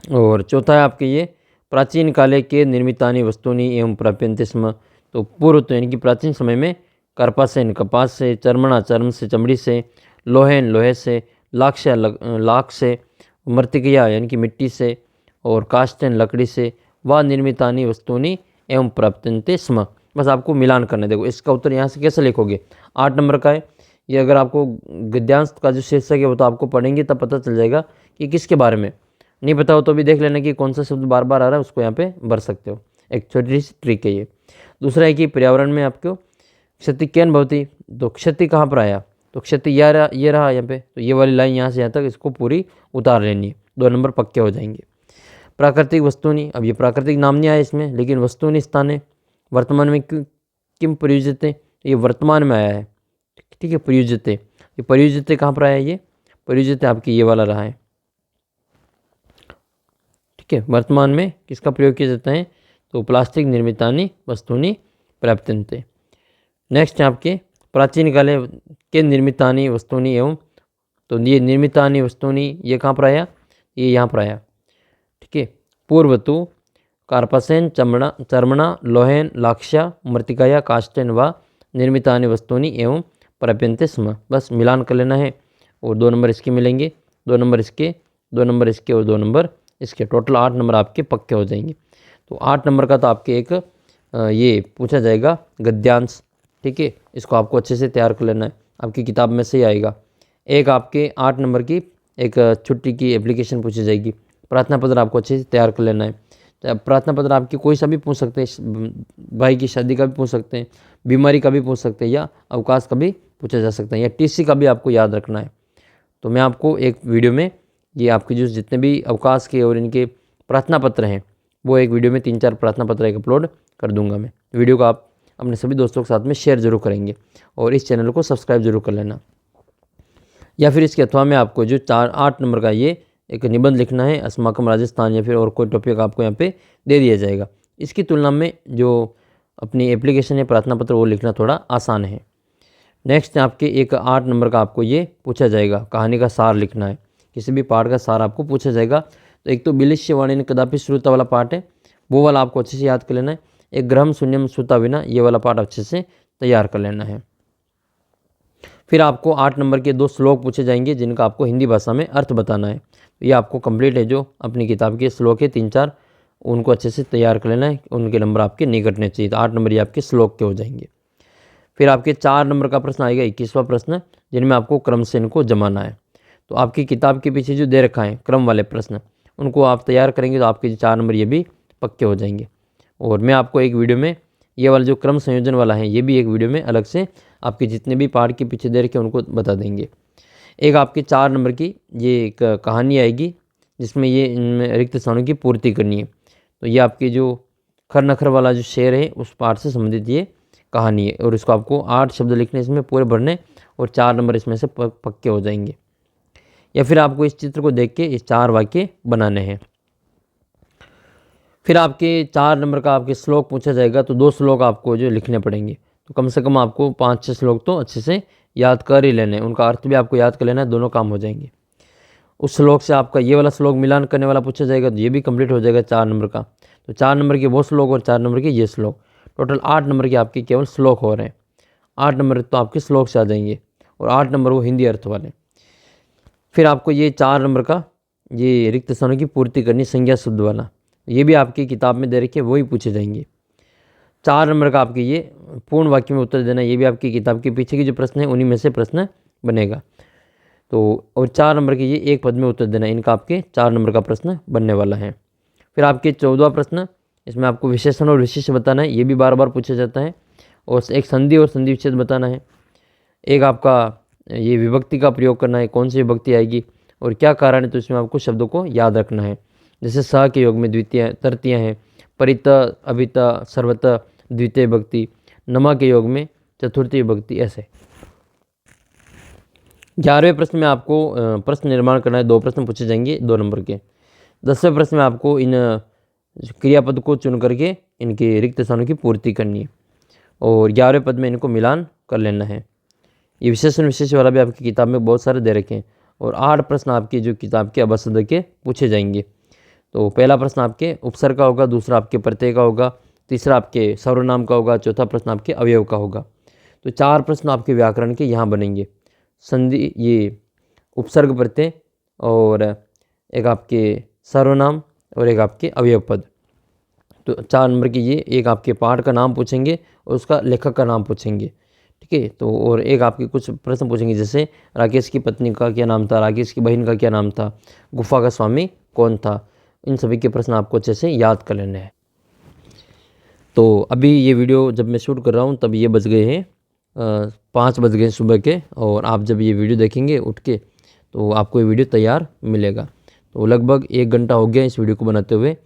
A: और चौथा है आपके ये प्राचीन काले के निर्मितानि वस्तूनि एवं प्राप्यन्ते स्म। तो पूर्व तो यानी कि प्राचीन समय में कार्पासेन, कपास से, चर्म से, चमड़ी से, लोहे से, लाख से, मृत्तिका यानी कि मिट्टी से, और काष्ठेन लकड़ी से, व निर्मितानि वस्तूनि एवं प्राप्यन्ते स्म। बस आपको मिलान करना है। देखो इसका उत्तर यहाँ से कैसे लिखोगे, 8 नंबर का है ये। अगर आपको गद्यांश का जो शीर्षक है वो तो आपको पढ़ेंगे तब पता चल जाएगा कि किसके बारे में। नहीं पता हो तो भी देख लेना कि कौन सा शब्द बार बार आ रहा है, उसको यहाँ पे भर सकते हो। एक छोटी सी ट्रिक है ये। दूसरा है कि पर्यावरण में आपको क्षति क्या भवति। तो क्षति कहाँ पर आया, तो क्षति ये रहा यहाँ पे। तो ये वाली लाइन यहाँ से यहाँ तक इसको पूरी उतार लेनी है, 2 नंबर पक्के हो जाएंगे। प्राकृतिक वस्तुनि, अब ये प्राकृतिक नाम नहीं आया इसमें, लेकिन वस्तुनि स्थाने वर्तमान में किम प्रयुज्यते, ये वर्तमान में आया है, ठीक है। प्रयुज्यते, ये प्रयुज्यते कहाँ पर आया, ये प्रयुज्यते आपकी ये वाला रहा है, ठीक है। वर्तमान में किसका प्रयोग किया जाता है, तो प्लास्टिक निर्मितानि वस्तूनि प्राप्यन्ते। नेक्स्ट है आपके प्राचीन काले के निर्मितानि वस्तूनि एवं, तो ये निर्मितानि वस्तूनि ये कहाँ पर आया, ये यहाँ पर आया, ठीक है। पूर्व तो कार्पासेन, चर्मणा, लोहेन, लाक्ष्या, मृत्तिकाया, काष्ठेन व निर्मितानि वस्तूनि एवं प्राप्यन्ते स्म। बस मिलान कर लेना है, और 2 नंबर इसके मिलेंगे, 2 नंबर इसके, 2 नंबर इसके और 2 नंबर इसके, टोटल 8 नंबर आपके पक्के हो जाएंगे। तो 8 नंबर का तो आपके एक ये पूछा जाएगा गद्यांश, ठीक है। इसको आपको अच्छे से तैयार कर लेना है, आपकी किताब में से ही आएगा। एक आपके 8 नंबर की एक छुट्टी की एप्लीकेशन पूछी जाएगी। प्रार्थना पत्र आपको अच्छे से तैयार कर लेना है। तो प्रार्थना पत्र आपकी कोई सा भी पूछ सकते हैं, भाई की शादी का भी पूछ सकते हैं, बीमारी का भी पूछ सकते हैं, या अवकाश का भी पूछा जा सकता है, या टीसी का भी आपको याद रखना है। तो मैं आपको एक वीडियो में ये आपके जो जितने भी अवकाश के और इनके प्रार्थना पत्र हैं वो एक वीडियो में 3-4 प्रार्थना पत्र एक अपलोड कर दूंगा मैं। वीडियो को आप अपने सभी दोस्तों के साथ में शेयर जरूर करेंगे, और इस चैनल को सब्सक्राइब जरूर कर लेना। या फिर इसके अथवा में आपको जो 8 नंबर का ये एक निबंध लिखना है अस्माकम राजस्थान, या फिर और कोई टॉपिक आपको यहाँ पे दे दिया जाएगा। इसकी तुलना में जो अपनी एप्लीकेशन है प्रार्थना पत्र वो लिखना थोड़ा आसान है। नेक्स्ट आपके एक 8 नंबर का आपको ये पूछा जाएगा, कहानी का सार लिखना है, किसी भी पाठ का सार आपको पूछा जाएगा। तो एक तो बिलिश्य वाणी ने कदापि श्रुता वाला पाठ है, वो वाला आपको अच्छे से याद कर लेना है। एक ग्रहम शून्यम श्रुता विना, ये वाला पाठ अच्छे से तैयार कर लेना है। फिर आपको 8 नंबर के 2 श्लोक पूछे जाएंगे जिनका आपको हिंदी भाषा में अर्थ बताना है। तो ये आपको कंप्लीट है, जो अपनी किताब के श्लोक है 3-4 उनको अच्छे से तैयार कर लेना है, उनके नंबर आपके नहीं कटने चाहिए। तो 8 नंबर ये आपके श्लोक के हो जाएंगे। फिर आपके 4 नंबर का प्रश्न आएगा 21वां प्रश्न, जिनमें आपको क्रम से इनको जमाना है। तो आपकी किताब के पीछे जो दे रखा है क्रम वाले प्रश्न, उनको आप तैयार करेंगे तो आपके 4 नंबर ये भी पक्के हो जाएंगे। और मैं आपको एक वीडियो में ये वाला जो क्रम संयोजन वाला है ये भी एक वीडियो में अलग से आपके जितने भी पाठ के पीछे दे रखे उनको बता देंगे। एक आपके 4 नंबर की ये एक कहानी आएगी जिसमें ये इनमें रिक्त स्थानों की पूर्ति करनी है। तो ये आपकी जो खर नखर वाला जो शेर है उस पार्ट से संबंधित ये कहानी है। और इसको आपको 8 शब्द लिखने इसमें पूरे भरने और 4 नंबर इसमें से पक्के हो जाएंगे। या फिर आपको इस चित्र को देख के इस 4 वाक्य बनाने हैं। फिर आपके 4 नंबर का आपके श्लोक पूछा जाएगा, तो 2 श्लोक आपको जो लिखने पड़ेंगे। तो कम से कम आपको 5-6 श्लोक तो अच्छे से याद कर ही लेने हैं, उनका अर्थ भी आपको याद कर लेना है, दोनों काम हो जाएंगे। उस श्लोक से आपका ये वाला श्लोक मिलान करने वाला पूछा जाएगा, तो ये भी कंप्लीट हो जाएगा 4 नंबर का। तो 4 नंबर के वो श्लोक और 4 नंबर के ये श्लोक, टोटल 8 नंबर के आपके केवल श्लोक हो रहे हैं। 8 नंबर तो आपके श्लोक से आ जाएंगे और 8 नंबर वो हिंदी अर्थ वाले। फिर आपको ये 4 नंबर का ये रिक्त स्थानों की पूर्ति करनी संज्ञा शब्द वाला, ये भी आपकी किताब में दे रखे, वही पूछे जाएंगे। 4 नंबर का आपके ये पूर्ण वाक्य में उत्तर देना, ये भी आपकी किताब के पीछे की जो प्रश्न है उन्हीं में से प्रश्न बनेगा। तो और 4 नंबर के ये एक पद में उत्तर देना, इनका आपके 4 नंबर का प्रश्न बनने वाला है। फिर आपके 14वां प्रश्न, इसमें आपको विशेषण और विशेष बताना है, ये भी बार बार पूछा जाता है। और एक संधि और संधि विच्छेद बताना है। एक आपका ये विभक्ति का प्रयोग करना है, कौन सी विभक्ति आएगी और क्या कारण है, तो इसमें आपको शब्दों को याद रखना है। जैसे स के योग में द्वितीय तृतीय हैं, परित अभित सर्वत द्वितीय विभक्ति, नमा के योग में चतुर्थी विभक्ति, ऐसे। 11वें प्रश्न में आपको प्रश्न निर्माण करना है, 2 प्रश्न पूछे जाएंगे 2 नंबर के। 10वें प्रश्न में आपको इन क्रियापद को चुन करके इनके रिक्त स्थानों की पूर्ति करनी है और 11वें पद में इनको मिलान कर लेना है। ये विशेषण विशेष वाला भी आपकी किताब में बहुत सारे दे रखे हैं और 8 प्रश्न आपकी जो किताब के अवसद के पूछे जाएंगे। तो पहला प्रश्न आपके उपसर्ग का होगा, दूसरा आपके प्रत्यय का होगा, तीसरा आपके सर्वनाम का होगा, चौथा प्रश्न आपके अवयव का होगा। तो 4 प्रश्न आपके व्याकरण के यहाँ बनेंगे, संधि ये उपसर्ग प्रत्यय और एक आपके सर्वनाम और एक आपके अवयव पद। तो 4 नंबर की ये एक आपके पाठ का नाम पूछेंगे और उसका लेखक का नाम पूछेंगे, ठीक है। तो और एक आपके कुछ प्रश्न पूछेंगे, जैसे राकेश की पत्नी का क्या नाम था, राकेश की बहन का क्या नाम था, गुफा का स्वामी कौन था, इन सभी के प्रश्न आपको अच्छे से याद कर लेने हैं। तो अभी ये वीडियो जब मैं शूट कर रहा हूँ तब ये बज गए हैं 5 बज गए सुबह के, और आप जब ये वीडियो देखेंगे उठ के तो आपको ये वीडियो तैयार मिलेगा। तो लगभग 1 घंटा हो गया इस वीडियो को बनाते हुए।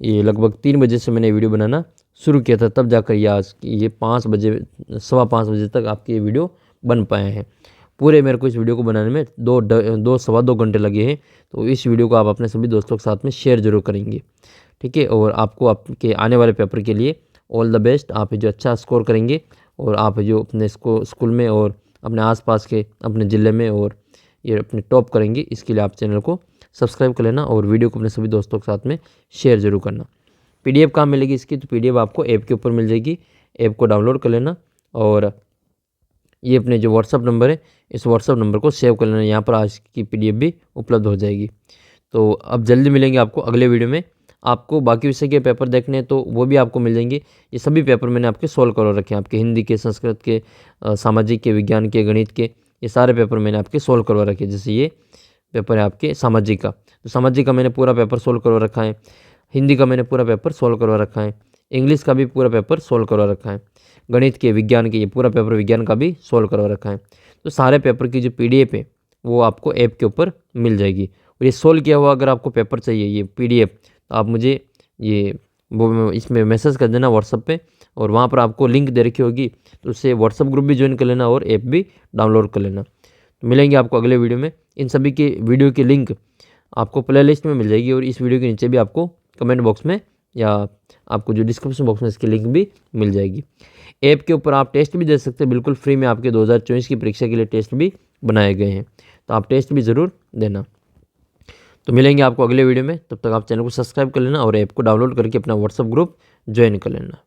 A: ये लगभग 3 बजे से मैंने वीडियो बनाना शुरू किया था, तब जाकर ये आज ये 5 बजे 5:15 बजे तक आपके ये वीडियो बन पाए हैं। पूरे मेरे को इस वीडियो को बनाने में 2-2 घंटे लगे हैं। तो इस वीडियो को आप अपने सभी दोस्तों के साथ में शेयर जरूर करेंगे, ठीक है। और आपको आपके आने वाले पेपर के लिए ऑल द बेस्ट। आप जो अच्छा स्कोर करेंगे और आप जो अपने स्कूल में और अपने आसपास के अपने ज़िले में और ये अपने टॉप करेंगे, इसके लिए आप चैनल को सब्सक्राइब कर लेना और वीडियो को अपने सभी दोस्तों के साथ में शेयर जरूर करना। PDF कहाँ मिलेगी इसकी, तो PDF आपको ऐप के ऊपर मिल जाएगी, ऐप को डाउनलोड कर लेना और ये अपने जो व्हाट्सअप नंबर है इस व्हाट्सअप नंबर को सेव कर लेना, यहाँ पर आज की PDF भी उपलब्ध हो जाएगी। तो अब जल्दी मिलेंगे आपको अगले वीडियो में। आपको बाकी विषय के पेपर देखने हैं तो वो भी आपको मिल जाएंगे। ये सभी पेपर मैंने आपके सोल्व करवा रखे हैं, आपके हिंदी के, संस्कृत के, सामाजिक के, विज्ञान के, गणित के, ये सारे पेपर मैंने आपके सोल्व करवा रखे हैं। जैसे ये पेपर है आपके सामाजिक का, तो सामाजिक का मैंने पूरा पेपर सोल्व करवा रखा है, हिंदी का मैंने पूरा पेपर सोल्व करवा रखा है, इंग्लिश का भी पूरा पेपर सोल्व करवा रखा है, गणित के, विज्ञान के, ये पूरा पेपर विज्ञान का भी सोल्व करवा रखा है। तो सारे पेपर की जो PDF है वो आपको ऐप के ऊपर मिल जाएगी। और ये सोल्व किया हुआ अगर आपको पेपर चाहिए ये PDF, तो आप मुझे ये वो इसमें मैसेज कर देना व्हाट्सअप पे, और वहाँ पर आपको लिंक दे रखी होगी, तो उससे व्हाट्सअप ग्रुप भी ज्वाइन कर लेना और ऐप भी डाउनलोड कर लेना। तो मिलेंगे आपको अगले वीडियो में। इन सभी के वीडियो की लिंक आपको प्लेलिस्ट में मिल जाएगी और इस वीडियो के नीचे भी आपको कमेंट बॉक्स में या आपको जो डिस्क्रिप्शन बॉक्स में इसकी लिंक भी मिल जाएगी। ऐप के ऊपर आप टेस्ट भी दे सकते हैं बिल्कुल फ्री में, आपके 2024 की परीक्षा के लिए टेस्ट भी बनाए गए हैं, तो आप टेस्ट भी ज़रूर देना। तो मिलेंगे आपको अगले वीडियो में, तब तक आप चैनल को सब्सक्राइब कर लेना और ऐप को डाउनलोड करके अपना व्हाट्सअप ग्रुप ज्वाइन कर लेना।